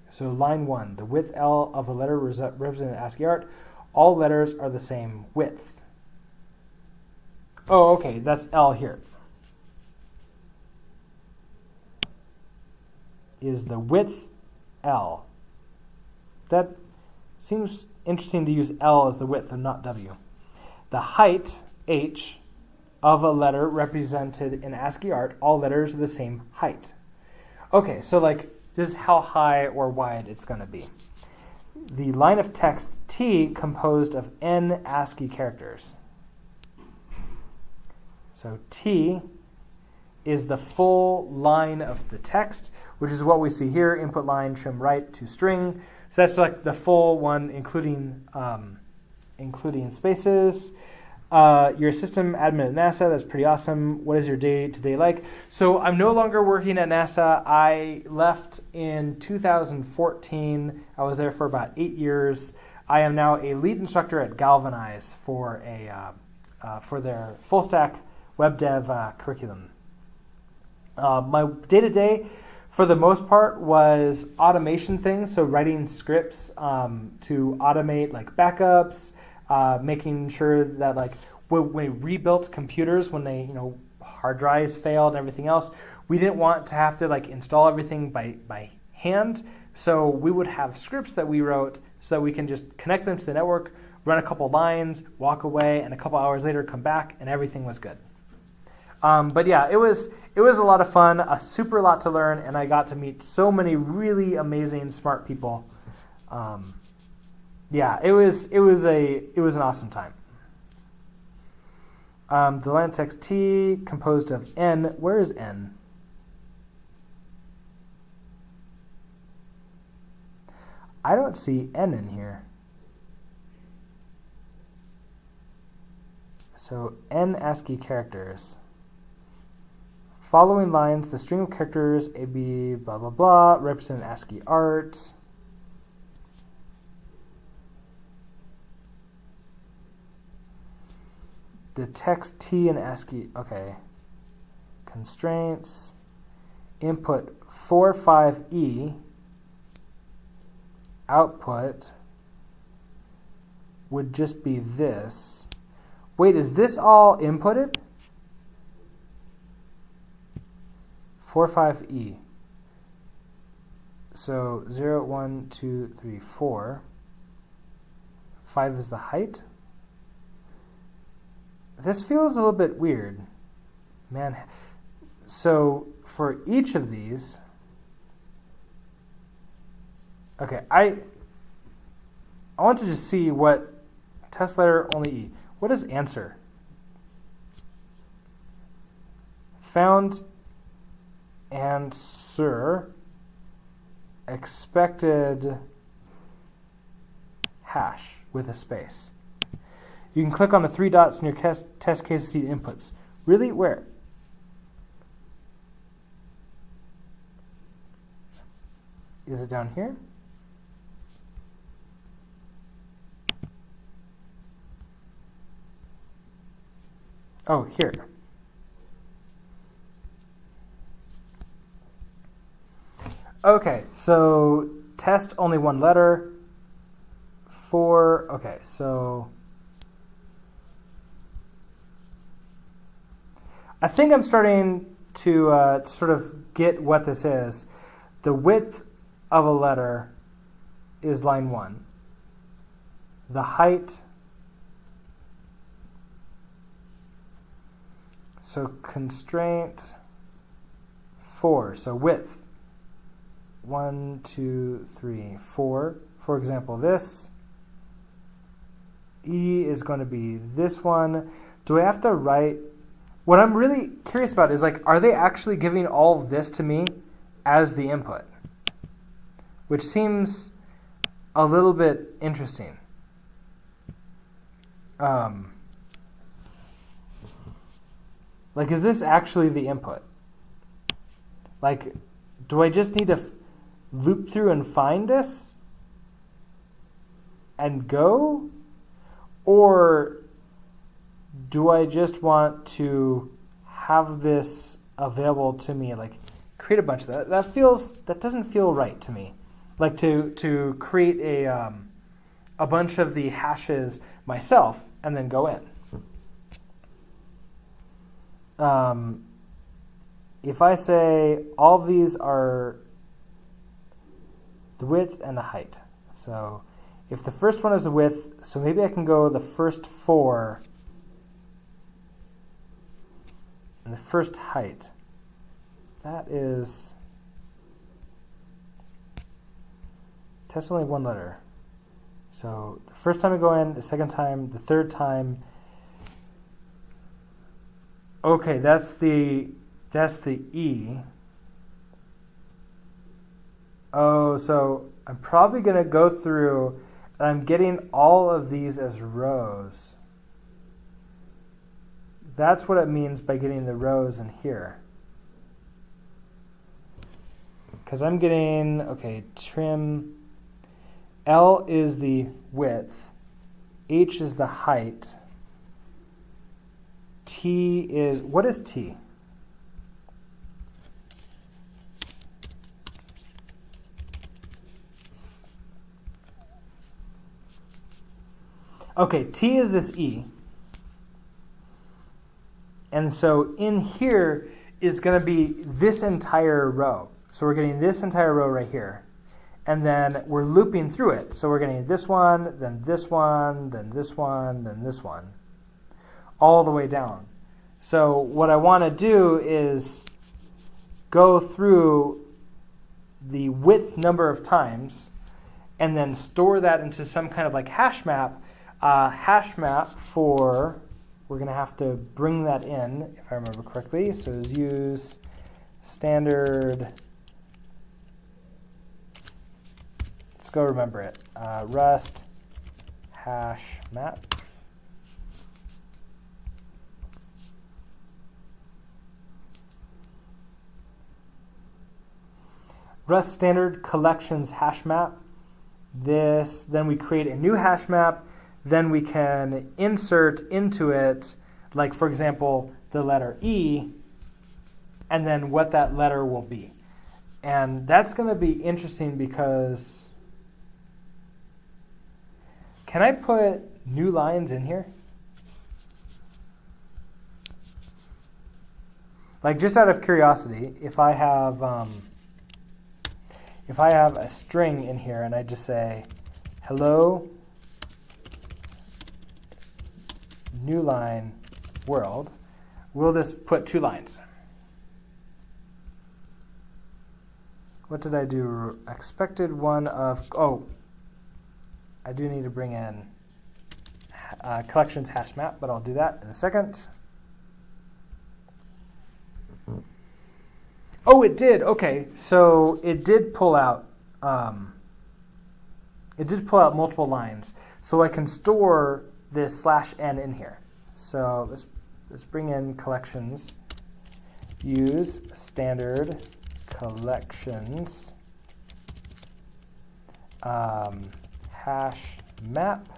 So line 1, the width L of a letter represented in Ascii Art. All letters are the same width. Oh, okay, that's L here. Is the width L. That seems interesting to use L as the width and not W. The height, H, of a letter represented in Ascii Art, all letters are the same height. Okay, so like this is how high or wide it's going to be. The line of text T composed of n ASCII characters. So T is the full line of the text, which is what we see here, input line trim right to string. So that's like the full one, including spaces. You're a system admin at NASA. That's pretty awesome. What is your day-to-day like? So I'm no longer working at NASA. I left in 2014. I was there for about 8 years. I am now a lead instructor at Galvanize for their full stack web dev curriculum. My day-to-day, for the most part, was automation things. So writing scripts to automate like backups. Making sure that like when we rebuilt computers, when they hard drives failed and everything else, we didn't want to have to like install everything by hand. So we would have scripts that we wrote so that we can just connect them to the network, run a couple lines, walk away, and a couple hours later come back and everything was good. But yeah, it was a lot of fun, a super lot to learn, and I got to meet so many really amazing, smart people. Yeah, it was an awesome time. The line of text T composed of N. Where is N? I don't see N in here. So N ASCII characters. Following lines, the string of characters A, B, blah, blah, blah, represent Ascii Art. The text T in ASCII, okay. Constraints, input 45E, output would just be this. Wait, is this all inputted? 45E. So 0, 1, 2, 3, 4. 5 is the height. This feels a little bit weird. Man, so for each of these, okay, I want to just see what test letter only E. What is answer? Found answer expected hash with a space. You can click on the 3 dots in your test case to see the inputs. Really? Where? Is it down here? Oh, here. Okay, so test only one letter. Okay, so I think I'm starting to sort of get what this is. The width of a letter is line 1. The height, so constraint 4, so width 1, 2, 3, 4. For example, this E is going to be this one. Do I have to write? What I'm really curious about is like, are they actually giving all of this to me as the input? Which seems a little bit interesting. Like, is this actually the input? Like, do I just need to loop through and find this and go? Or do I just want to have this available to me, like create a bunch of that? That doesn't feel right to me. Like to create a bunch of the hashes myself and then go in. If I say all these are the width and the height. So if the first one is the width, so maybe I can go the first 4 and the first height. That is, test only 1 letter. So the first time I go in, the second time, the third time. Okay, that's the E. Oh, so I'm probably going to go through, and I'm getting all of these as rows. That's what it means by getting the rows in here. Because I'm getting, okay, trim. L is the width. H is the height. T is, what is T? Okay, T is this E. And so in here is going to be this entire row. So we're getting this entire row right here. And then we're looping through it. So we're getting this one, then this one, then this one, then this one, all the way down. So what I want to do is go through the width number of times and then store that into some kind of like hash map. Hash map for, we're going to have to bring that in, if I remember correctly. So is use standard, let's go remember it, Rust hash map. Rust standard collections hash map. This, then we create a new hash map. Then we can insert into it, like for example, the letter E, and then what that letter will be. And that's going to be interesting because, can I put new lines in here? Like just out of curiosity, if I have a string in here and I just say, hello, new line, world, will this put 2 lines? What did I do? Expected one of, oh, I do need to bring in collections hash map, but I'll do that in a second. Oh, it did. Okay, so it did pull out. Multiple lines, so I can store this /n in here. So let's bring in collections. Use standard collections hash map.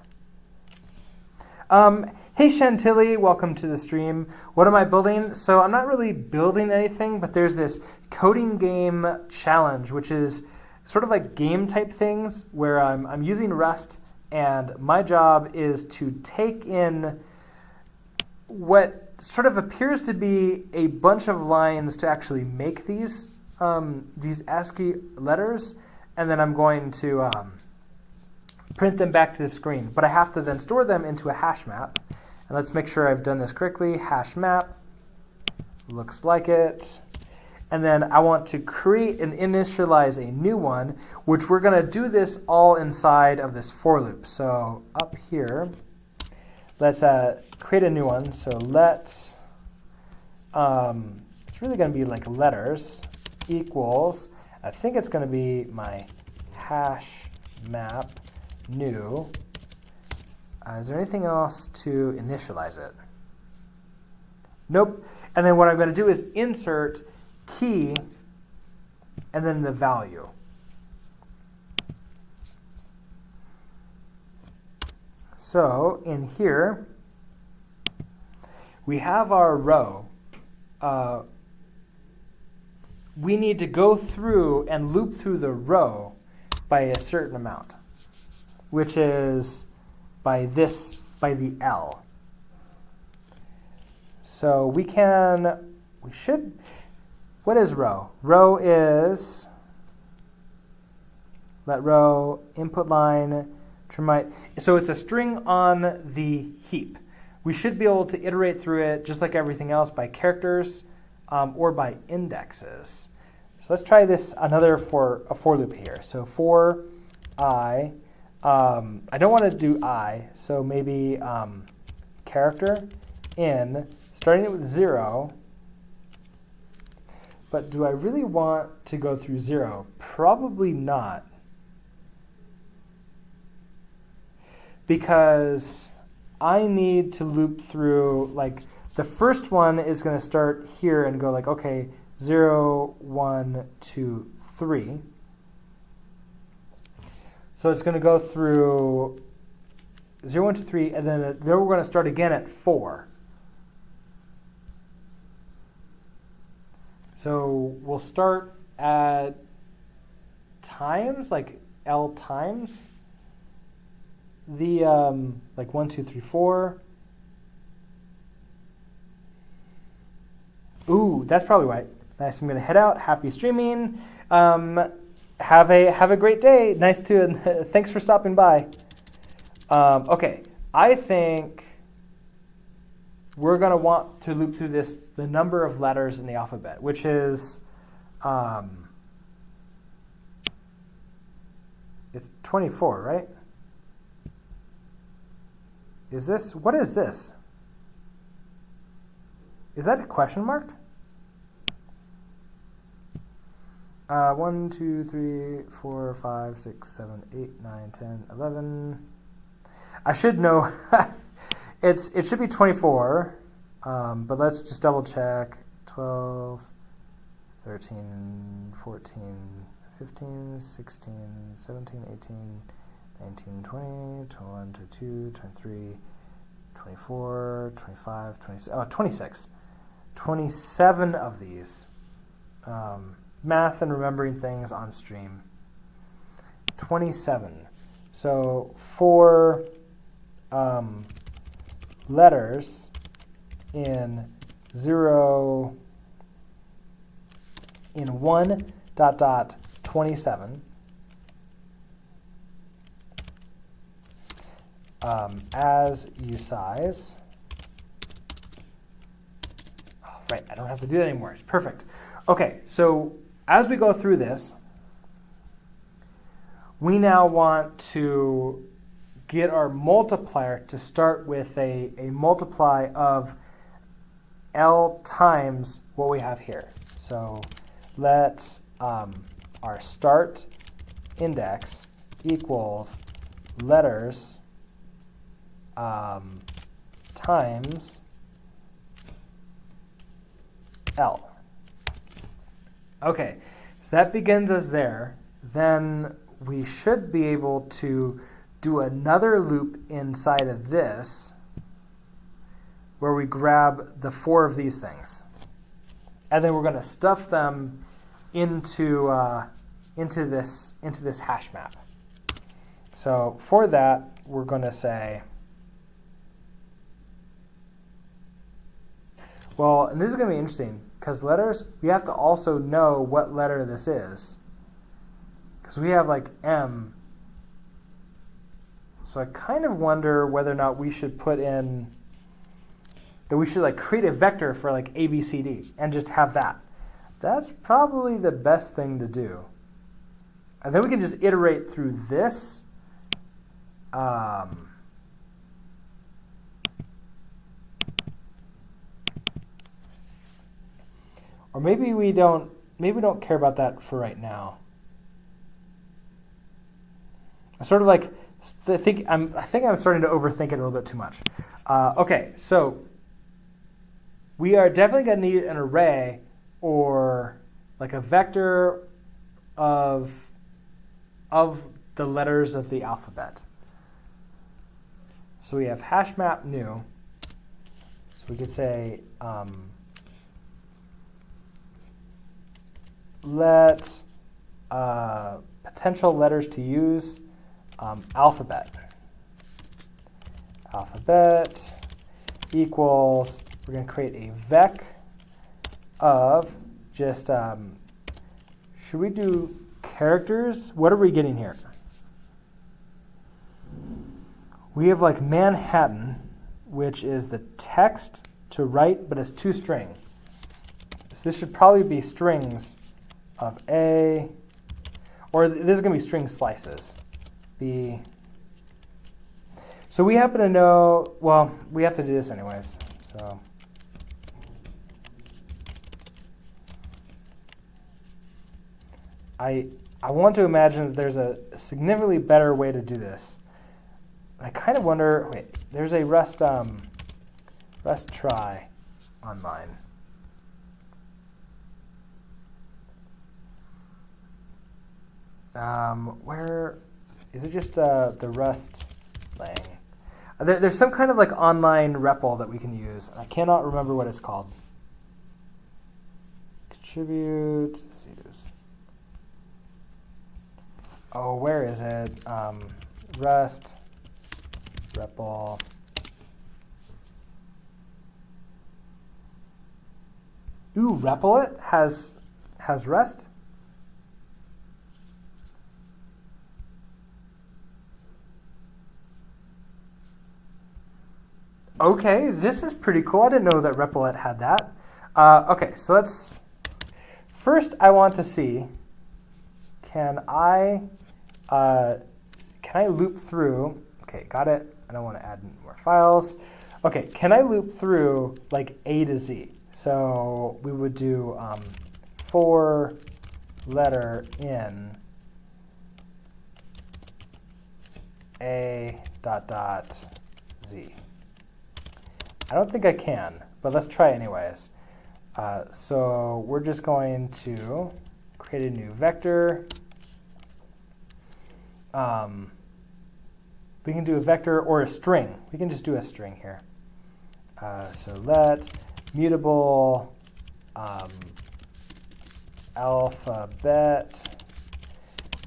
Hey Chantilly, welcome to the stream. What am I building? So I'm not really building anything, but there's this CodinGame challenge, which is sort of like game type things where I'm using Rust, and my job is to take in what sort of appears to be a bunch of lines to actually make these ASCII letters, and then I'm going to print them back to the screen. But I have to then store them into a hash map. And let's make sure I've done this correctly. Hash map, looks like it. And then I want to create and initialize a new one, which we're going to do this all inside of this for loop. So up here, let's create a new one. So let's, it's really going to be like letters equals, I think it's going to be my hash map new Is there anything else to initialize it? Nope. And then what I'm going to do is insert key and then the value. So in here, we have our row. We need to go through and loop through the row by a certain amount, which is by the L. So what is row? Row is let row, input line, termite. So it's a string on the heap. We should be able to iterate through it just like everything else by characters or by indexes. So let's try this a for loop here. So for I don't want to do I, so maybe character in, starting it with 0. But do I really want to go through 0? Probably not. Because I need to loop through, like, the first one is going to start here and go like, okay, 0, 1, 2, 3. So it's going to go through 0, 1, 2, 3, and then we're going to start again at 4. So we'll start at times, like L times the like 1, 2, 3, 4. Ooh, that's probably right. Nice. I'm going to head out. Happy streaming. Have a great day. Nice to thanks for stopping by. Okay, I think we're going to want to loop through the number of letters in the alphabet, which is it's 24, right? What is this? Is that a question mark? 1, 2, 3, 4, 5, 6, 7, 8, 9, 10, 11. I should know. It should be 24, but let's just double check. 12, 13, 14, 15, 16, 17, 18, 19, 20, 21, 22, 23, 24, 25, 26, 26. 27 of these. Math and remembering things on stream. 27. So for letters in 1 dot dot 27 as you size. Oh, right, I don't have to do that anymore. It's perfect. Okay, so as we go through this, we now want to get our multiplier to start with a multiply of L times what we have here. So let's our start index equals letters times L. Okay, so that begins us there. Then we should be able to do another loop inside of this where we grab the 4 of these things. And then we're going to stuff them into this hash map. So for that, we're going to say, well, and this is going to be interesting because letters, we have to also know what letter this is. Because we have like M. So I kind of wonder whether or not we should put in, that we should like create a vector for like A, B, C, D and just have that. That's probably the best thing to do. And then we can just iterate through this. Or maybe we don't care about that for right now. I sort of like I think I'm starting to overthink it a little bit too much. Okay, so we are definitely going to need an array or like a vector of the letters of the alphabet. So we have hash map new. So we could say let potential letters to use alphabet. Alphabet equals, we're going to create a vec of just, should we do characters? What are we getting here? We have like Manhattan, which is the text to write, but it's toString. So this should probably be strings of A, or this is going to be string slices. B. So we happen to know, well, we have to do this anyways. So I want to imagine that there's a significantly better way to do this. I kind of wonder, wait, there's a Rust try online. Where is it? Just the Rust lang. There's some kind of like online REPL that we can use. I cannot remember what it's called. Contribute. Oh, where is it? Rust REPL. Ooh, REPL has Rust. Okay, this is pretty cool. I didn't know that REPL had that. Okay, so let's. First, I want to see. Can I loop through? Okay, got it. I don't want to add more files. Okay, can I loop through like A to Z? So we would do for letter in A dot Z. I don't think I can, but let's try anyways. So we're just going to create a new vector. We can do a vector or a string. We can just do a string here. So let mutable alphabet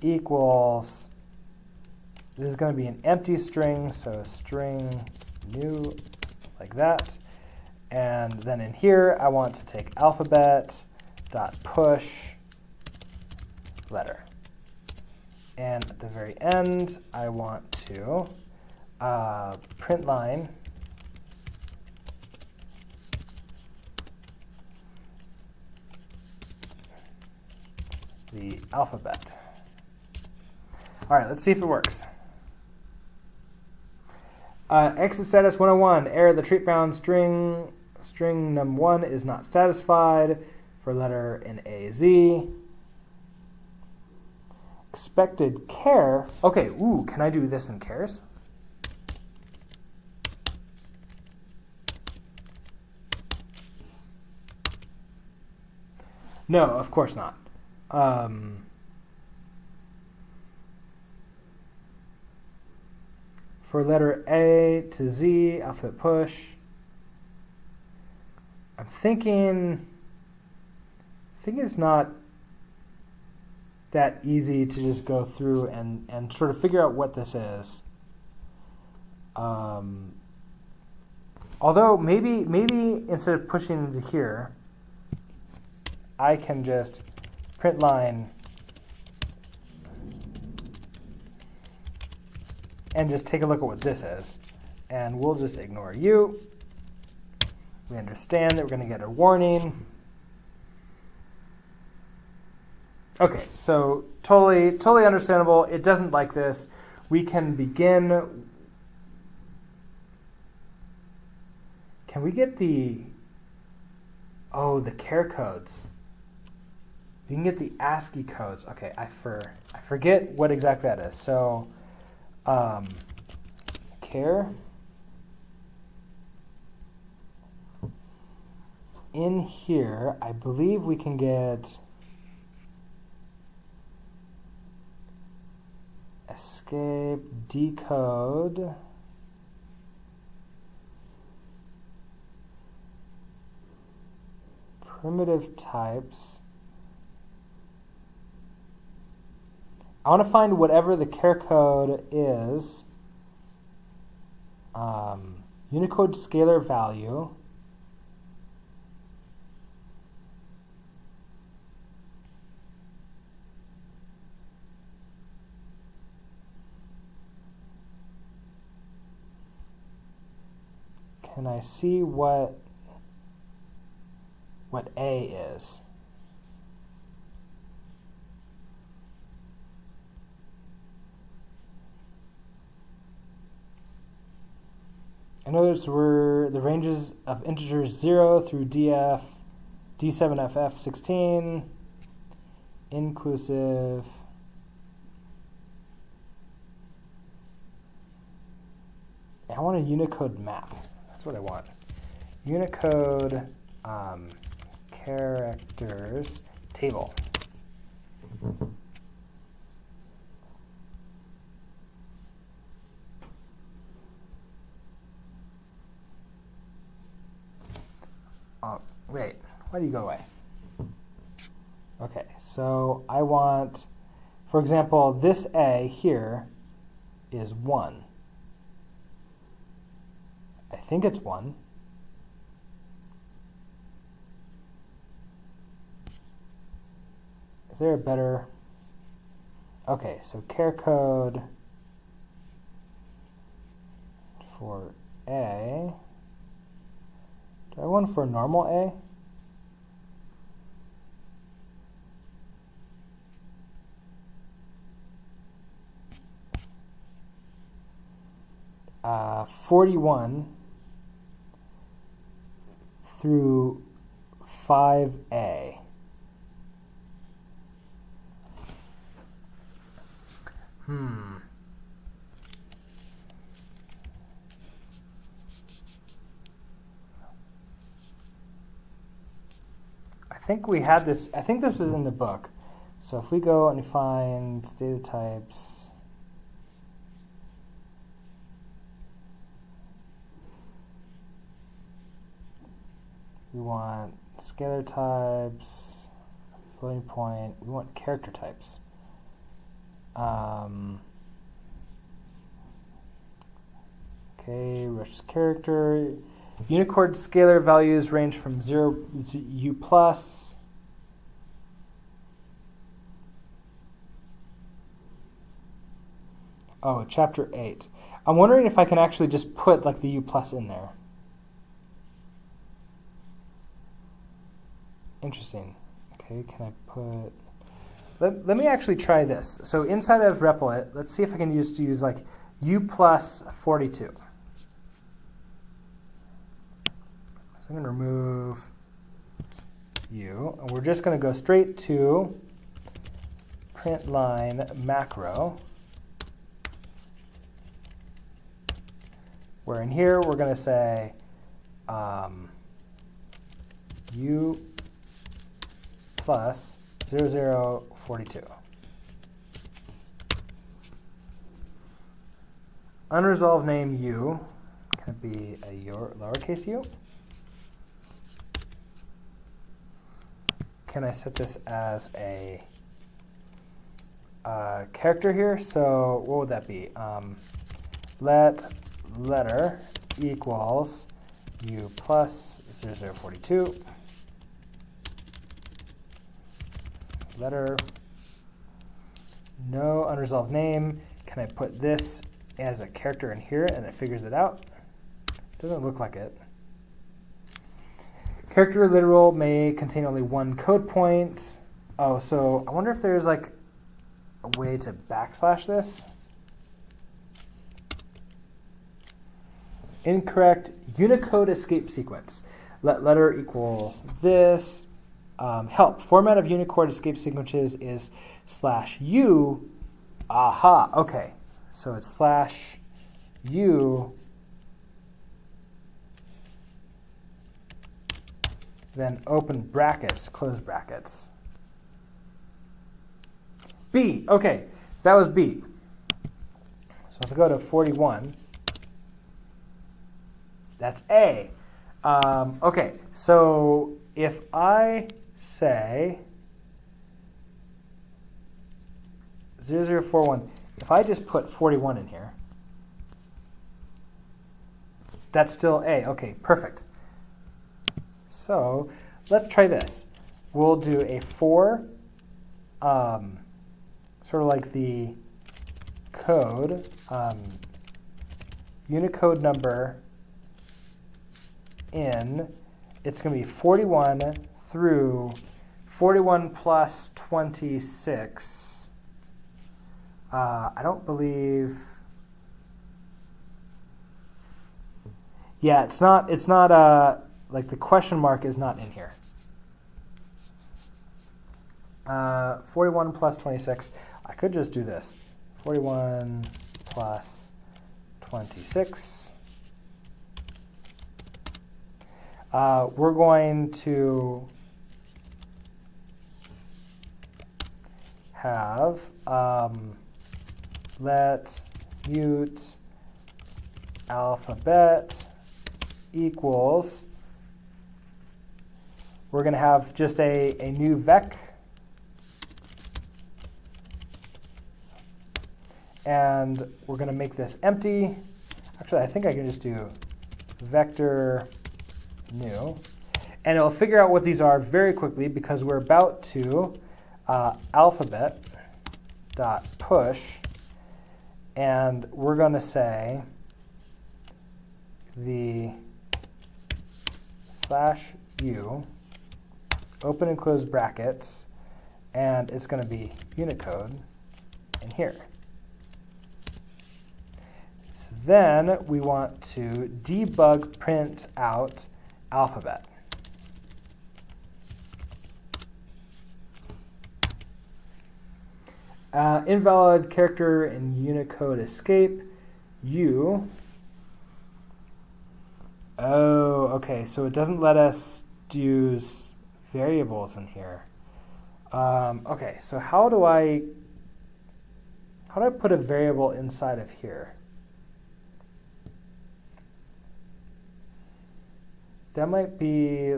equals, this is going to be an empty string, so string new, like that. And then in here, I want to take alphabet dot push letter. And at the very end, I want to print line the alphabet. All right, let's see if it works. Exit status 101, error, the trait bound string num1 is not satisfied for letter in AZ. Expected char, okay, ooh, can I do this in chars? No, of course not. For letter A to Z, alphabet push, I'm thinking it's not that easy to just go through and sort of figure out what this is. Although maybe instead of pushing into here, I can just print line and just take a look at what this is. And we'll just ignore you. We understand that we're going to get a warning. Okay, so totally understandable. It doesn't like this. We can begin. Can we get the char codes? We can get the ASCII codes. Okay, I forget what exactly that is. So Care. In here, I believe we can get escape, decode, primitive types. I want to find whatever the care code is, Unicode scalar value, can I see what A is? I know were the ranges of integers 0 through D7FF16, inclusive. I want a Unicode map. That's what I want. Unicode characters table. Wait, why do you go away? Okay, so I want, for example, this A here is 1. I think it's 1. Is there a better? Okay, so care code for A. Do I want for normal A? Uh, 41 through 5A. I think we had this, I think this is in the book. So if we go and find data types, we want scalar types, floating point, we want character types. Okay, Rush's character. Unicode scalar values range from 0 to U plus. Oh, chapter 8. I'm wondering if I can actually just put like the U plus in there. Interesting. Okay, can I put... Let me actually try this. So inside of Replit, let's see if I can use like U plus 42. So I'm going to remove U, and we're just going to go straight to print line macro, where in here we're going to say U plus 0042. Unresolved name U, can it be a lowercase u? Can I set this as a character here? So what would that be? Let letter equals U plus 0042. Letter, no unresolved name. Can I put this as a character in here and it figures it out? Doesn't look like it. Character literal may contain only one code point. Oh, so I wonder if there's like a way to backslash this. Incorrect Unicode escape sequence. Let letter equals this. Help. Format of Unicode escape sequences is /u. Aha. Okay. So it's slash u, then open brackets, close brackets. B, okay, so that was B. So if I go to 41, that's A. Okay, so if I say 0041, if I just put 41 in here, that's still A. Okay, perfect. So let's try this. We'll do a 4, sort of like the code, Unicode number in. It's going to be 41 through 41 plus 26. I don't believe. Yeah, it's not like the question mark is not in here. 41 plus 26. I could just do this. 41 plus 26. We're going to have let mute alphabet equals, we're going to have just a new vec, and we're going to make this empty. Actually, I think I can just do vector new, and it'll figure out what these are very quickly because we're about to alphabet dot push, and we're going to say the slash u, open and close brackets, and it's going to be Unicode in here. So then we want to debug print out alphabet. Invalid character in Unicode escape. U. Oh, okay. So it doesn't let us use variables in here. Okay. So how do I put a variable inside of here? That might be.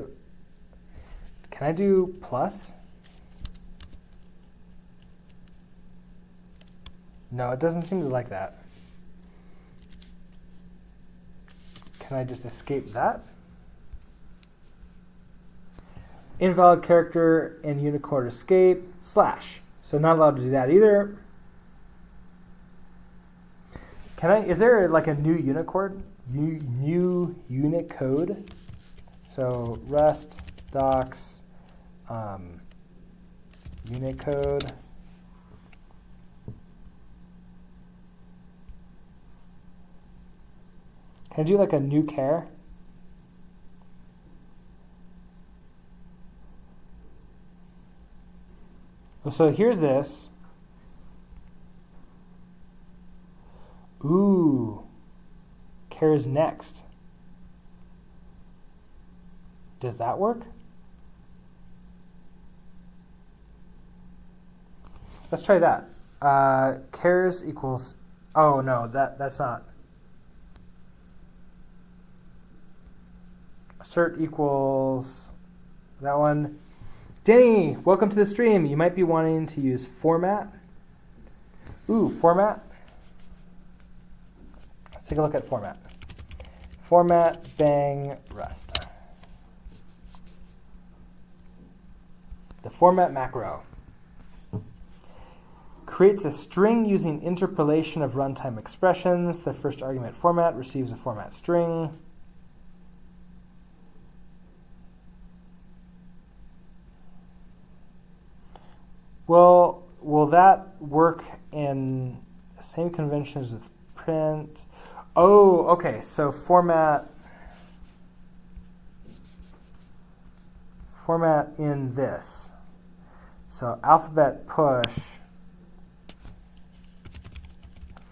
Can I do plus? No, it doesn't seem to like that. Can I just escape that? Invalid character in Unicode escape slash. So not allowed to do that either. Can I? Is there like a new Unicode? New Unicode? So Rust docs Unicode. Can I do like a new char? So here's this. Ooh, char is next. Does that work? Let's try that. Chars equals. Oh no, that's not. Assert equals that one. Denny, welcome to the stream. You might be wanting to use format. Ooh, format. Let's take a look at format. Format bang Rust. The format macro creates a string using interpolation of runtime expressions. The first argument format receives a format string. Well, will that work in the same conventions with print? Oh, okay. So format in this. So alphabet push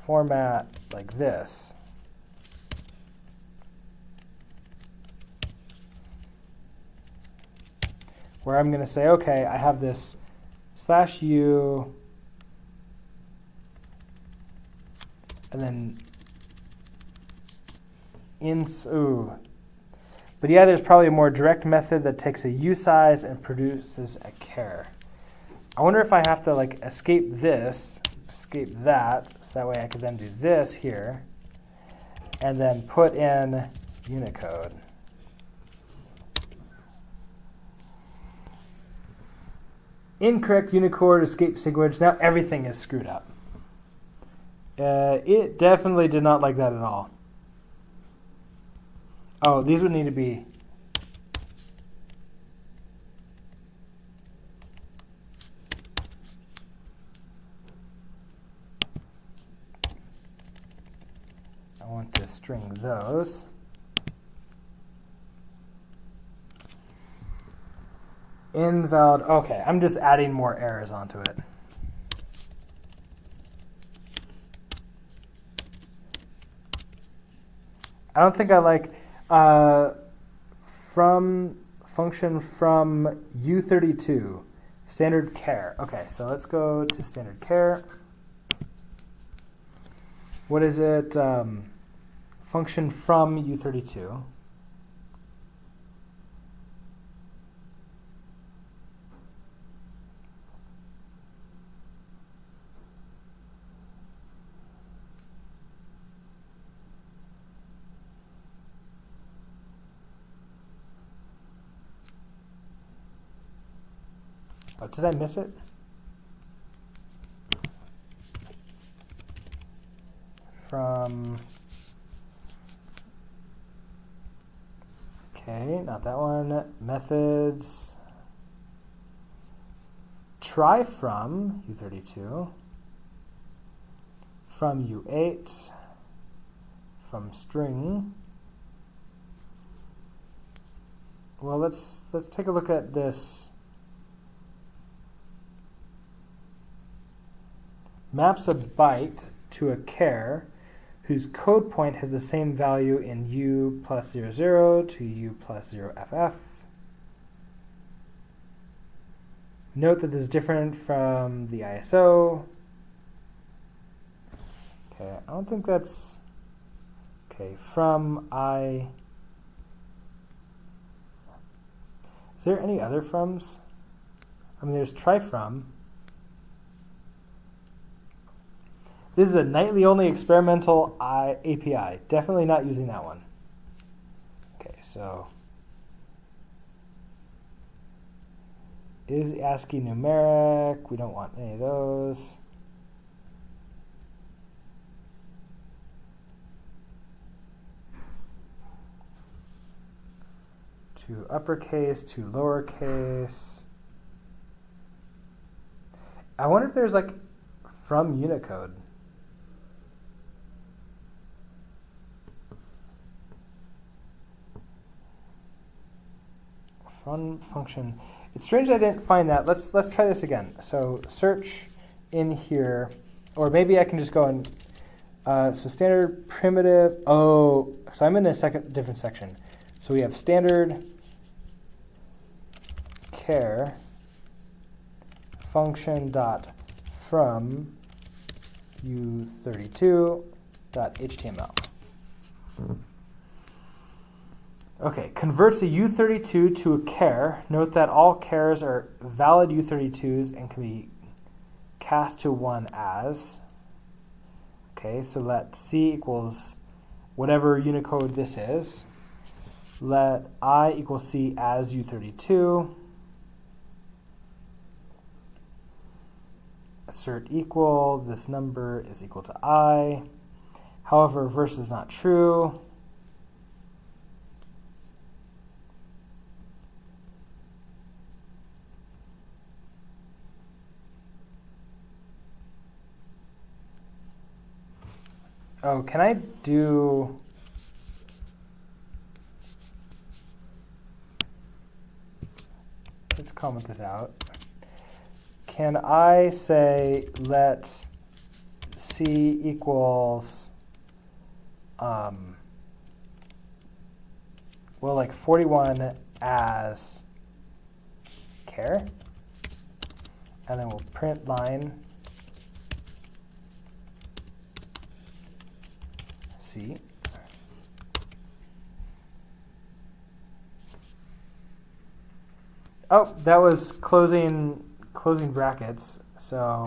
format like this, where I'm going to say, okay, I have this /u, and then But yeah, there's probably a more direct method that takes a usize and produces a char. I wonder if I have to like escape this, escape that, so that way I could then do this here, and then put in Unicode. Incorrect Unicode escape sequence. Now everything is screwed up. It definitely did not like that at all. Oh, these would need to be. I want to string those. Invalid. Okay, I'm just adding more errors onto it. I don't think I like from function from U32 standard char. Okay, so let's go to standard char. What is it? Function from U32. Oh, did I miss it? From, okay, not that one. Methods. Try from U32. From U8. From string. Well, let's take a look at this. Maps a byte to a char whose code point has the same value in U plus 00 to U plus 0FF. Note that this is different from the ISO. Okay, I don't think that's, okay, from I. Is there any other froms? I mean, there's try from. This is a nightly only experimental API. Definitely not using that one. Okay, so is ASCII numeric? We don't want any of those. To uppercase, to lowercase. I wonder if there's like from Unicode. Fun function. It's strange I didn't find that. Let's try this again. So search in here, or maybe I can just go and so standard primitive. Oh, so I'm in a different section. So we have standard char function dot from u32.html. Okay, converts a U32 to a char. Note that all chars are valid U32s and can be cast to 1 as. Okay, so let C equals whatever Unicode this is. Let I equal C as U32. Assert equal, this number is equal to I. However, reverse is not true. Oh, can I do... Let's comment this out. Can I say let C equals, well, like 41 as char, and then we'll print line C. Oh, that was closing brackets, so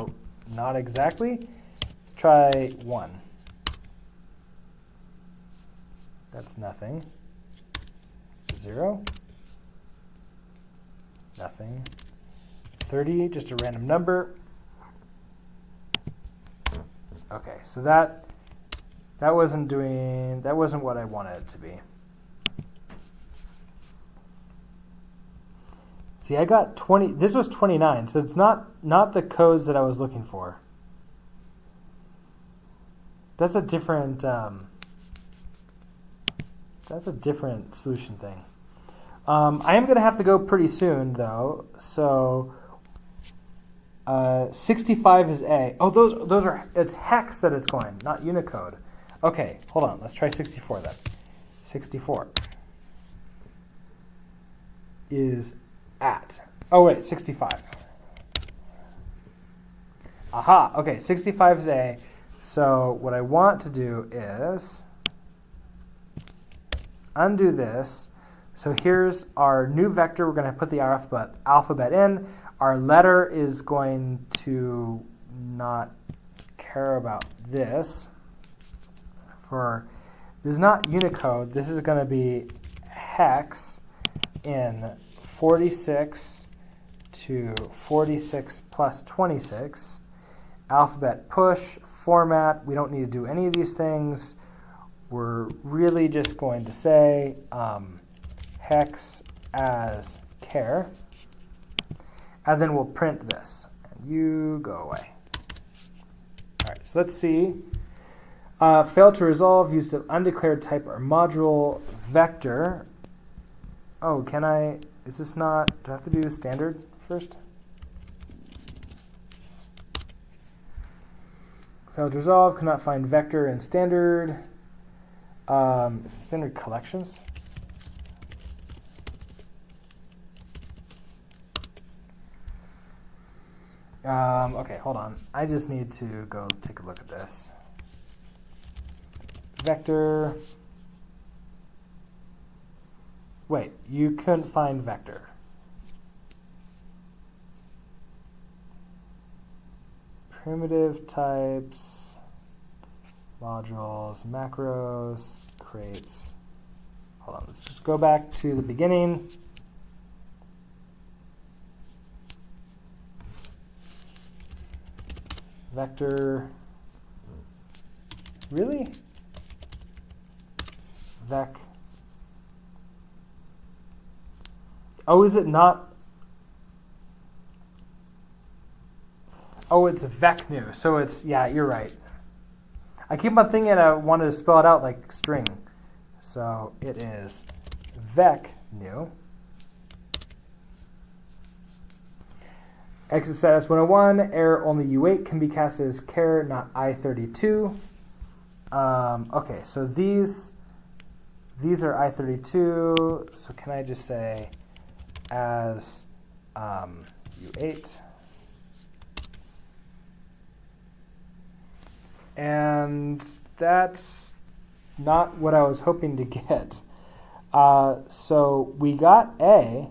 not exactly. Let's try 1. That's nothing. 0. Nothing. 30, just a random number. Okay, so that wasn't what I wanted it to be. See, I got 20. This was 29, so it's not the codes that I was looking for. That's a different solution thing. I am going to have to go pretty soon, though. So 65 is A. Oh, those are, it's hex that it's going, not Unicode. Okay, hold on. Let's try 64 then. 64 is at. Oh wait, 65. Aha. Okay, 65 is A. So what I want to do is undo this. So here's our new vector. We're going to put the alphabet in. Our letter is going to not care about this. This is not Unicode. This is going to be hex in 46 to 46 plus 26. Alphabet push, format. We don't need to do any of these things. We're really just going to say hex as char. And then we'll print this. And you go away. All right, so let's see. Failed to resolve, used an undeclared type or module vector. Oh, can I, is this not, do I have to do standard first? Failed to resolve, cannot find vector in standard. Is it standard collections? Okay, hold on. I just need to go take a look at this. Vector. Wait, you couldn't find vector. Primitive types, modules, macros, crates. Hold on, let's just go back to the beginning. Vector. Really? Vec. Oh, is it not? Oh, it's vec new. So it's, yeah, you're right. I keep on thinking I wanted to spell it out like string. So it is vec new. Exit status 101, error only U8 can be cast as char, not I32. Okay, so these are I32. So can I just say as U8? And that's not what I was hoping to get. So we got A.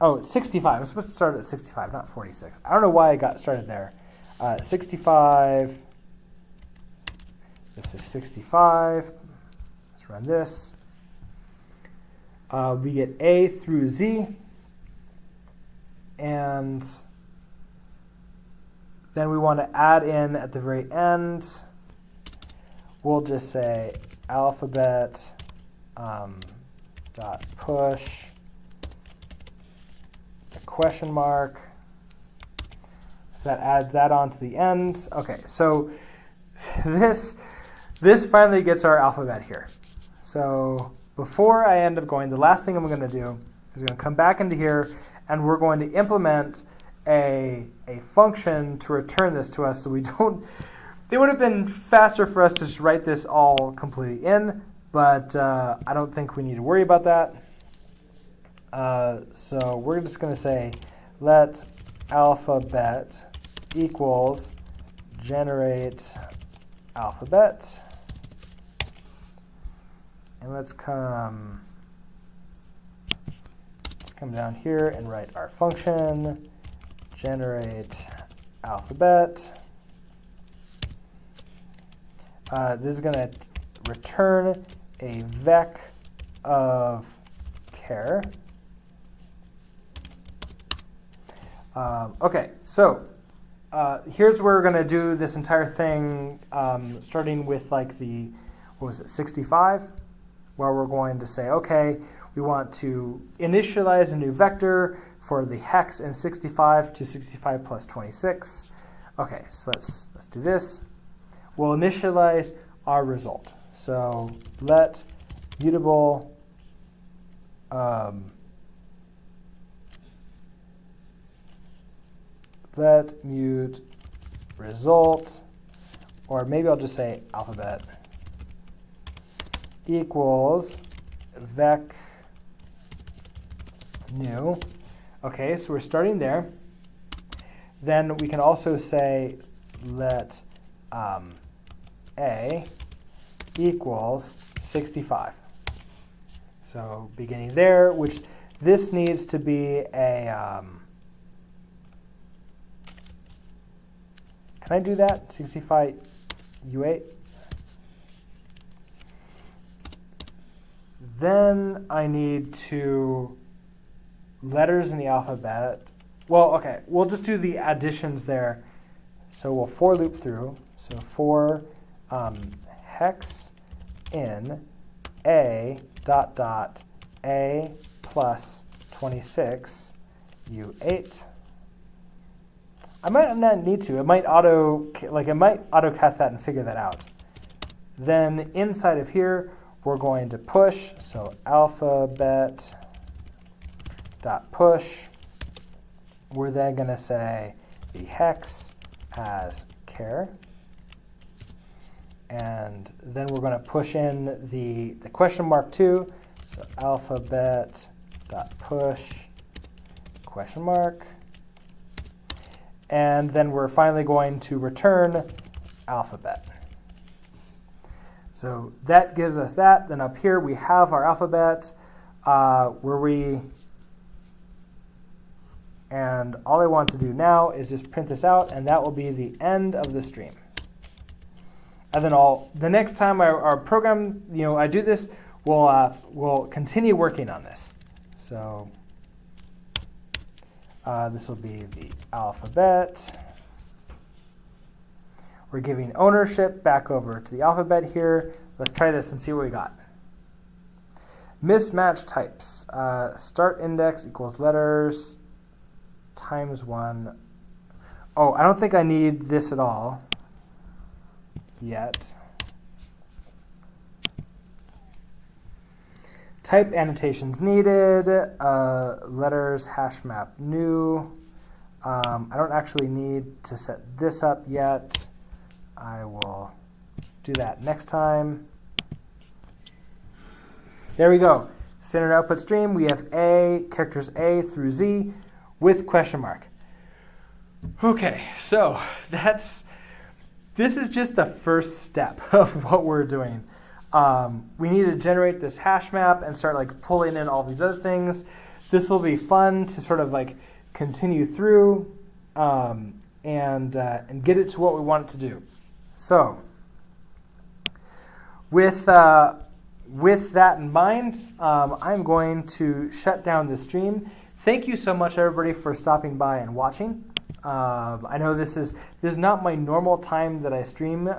Oh, it's 65. I'm supposed to start at 65, not 46. I don't know why I got started there. 65. This is 65. Let's run this. We get A through Z. And then we want to add in at the very end. We'll just say alphabet dot push a question mark. So that adds that on to the end. Okay, so this finally gets our alphabet here. So before I end up going, the last thing I'm going to do is I'm going to come back into here, and we're going to implement a function to return this to us so we don't. It would have been faster for us to just write this all completely in, but I don't think we need to worry about that. So we're just going to say let alphabet equals generate alphabet. And let's come down here and write our function, generate alphabet. This is going to return a vec of char. Okay, so here's where we're going to do this entire thing, starting with like the, what was it, 65, where we're going to say, okay, we want to initialize a new vector for the hex in 65 to 65 plus 26. Okay, so let's do this. We'll initialize our result. So let mutable let mute result, or maybe I'll just say alphabet equals vec new. Okay, so we're starting there. Then we can also say let a equals 65. So beginning there, which this needs to be a, can I do that? 65 U8. Then I need to letters in the alphabet. Well, okay, we'll just do the additions there. So we'll for loop through. So for hex in a dot dot a plus 26 U8. I might not need to. It might auto-cast that and figure that out. Then inside of here, we're going to push. So alphabet dot push. We're then going to say the hex as char. And then we're going to push in the question mark too. So alphabet dot push question mark. And then we're finally going to return alphabet. So that gives us that. Then up here we have our alphabet and all I want to do now is just print this out, and that will be the end of the stream. And then the next time our program, I do this, we'll continue working on this. So this will be the alphabet. We're giving ownership back over to the alphabet here. Let's try this and see what we got. Mismatch types. Start index equals letters times 1. Oh, I don't think I need this at all yet. Type annotations needed. Letters hash map new. I don't actually need to set this up yet. I will do that next time. There we go. Standard output stream. We have characters A through Z with question mark. Okay, so this is just the first step of what we're doing. We need to generate this hash map and start pulling in all these other things. This will be fun to sort of continue through and get it to what we want it to do. So with that in mind, I'm going to shut down the stream. Thank you so much, everybody, for stopping by and watching. I know this is not my normal time that I stream.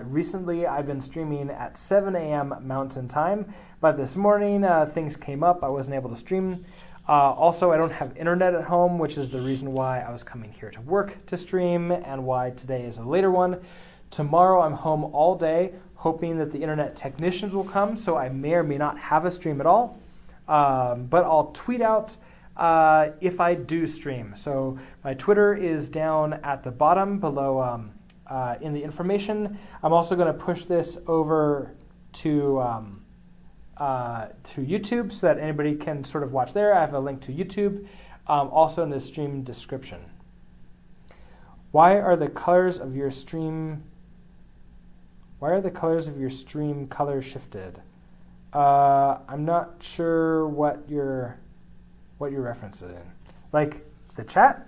Recently, I've been streaming at 7 a.m. Mountain Time, but this morning things came up. I wasn't able to stream. Also, I don't have internet at home, which is the reason why I was coming here to work to stream and why today is a later one. Tomorrow, I'm home all day, hoping that the internet technicians will come, so I may or may not have a stream at all. But I'll tweet out if I do stream. So my Twitter is down at the bottom below in the information. I'm also going to push this over to YouTube so that anybody can sort of watch there. I have a link to YouTube also in the stream description. Why are the colors of your stream color shifted? I'm not sure what you're referencing. Like the chat?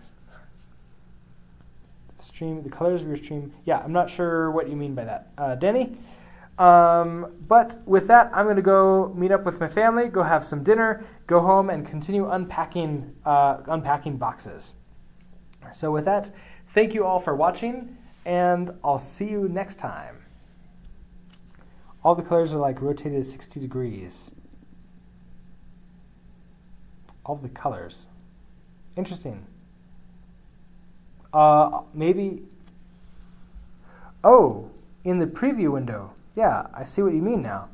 The colors of your stream. Yeah, I'm not sure what you mean by that. Danny? But with that, I'm going to go meet up with my family, go have some dinner, go home, and continue unpacking boxes. So with that, thank you all for watching, and I'll see you next time. All the colors are like rotated 60 degrees. All the colors. Interesting. Maybe. Oh, in the preview window. Yeah, I see what you mean now.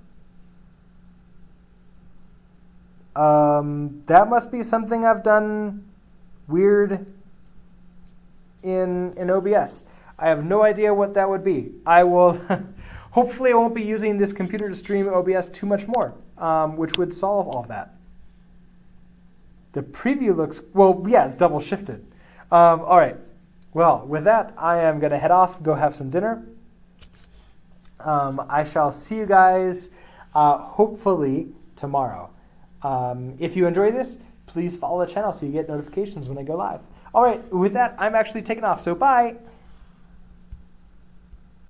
That must be something I've done weird in OBS. I have no idea what that would be. I will. Hopefully I won't be using this computer to stream OBS too much more, which would solve all of that. The preview looks, well, yeah, it's double shifted. All right. Well, with that, I am going to head off, go have some dinner. I shall see you guys hopefully tomorrow. If you enjoy this, please follow the channel so you get notifications when I go live. All right, with that, I'm actually taking off, so bye.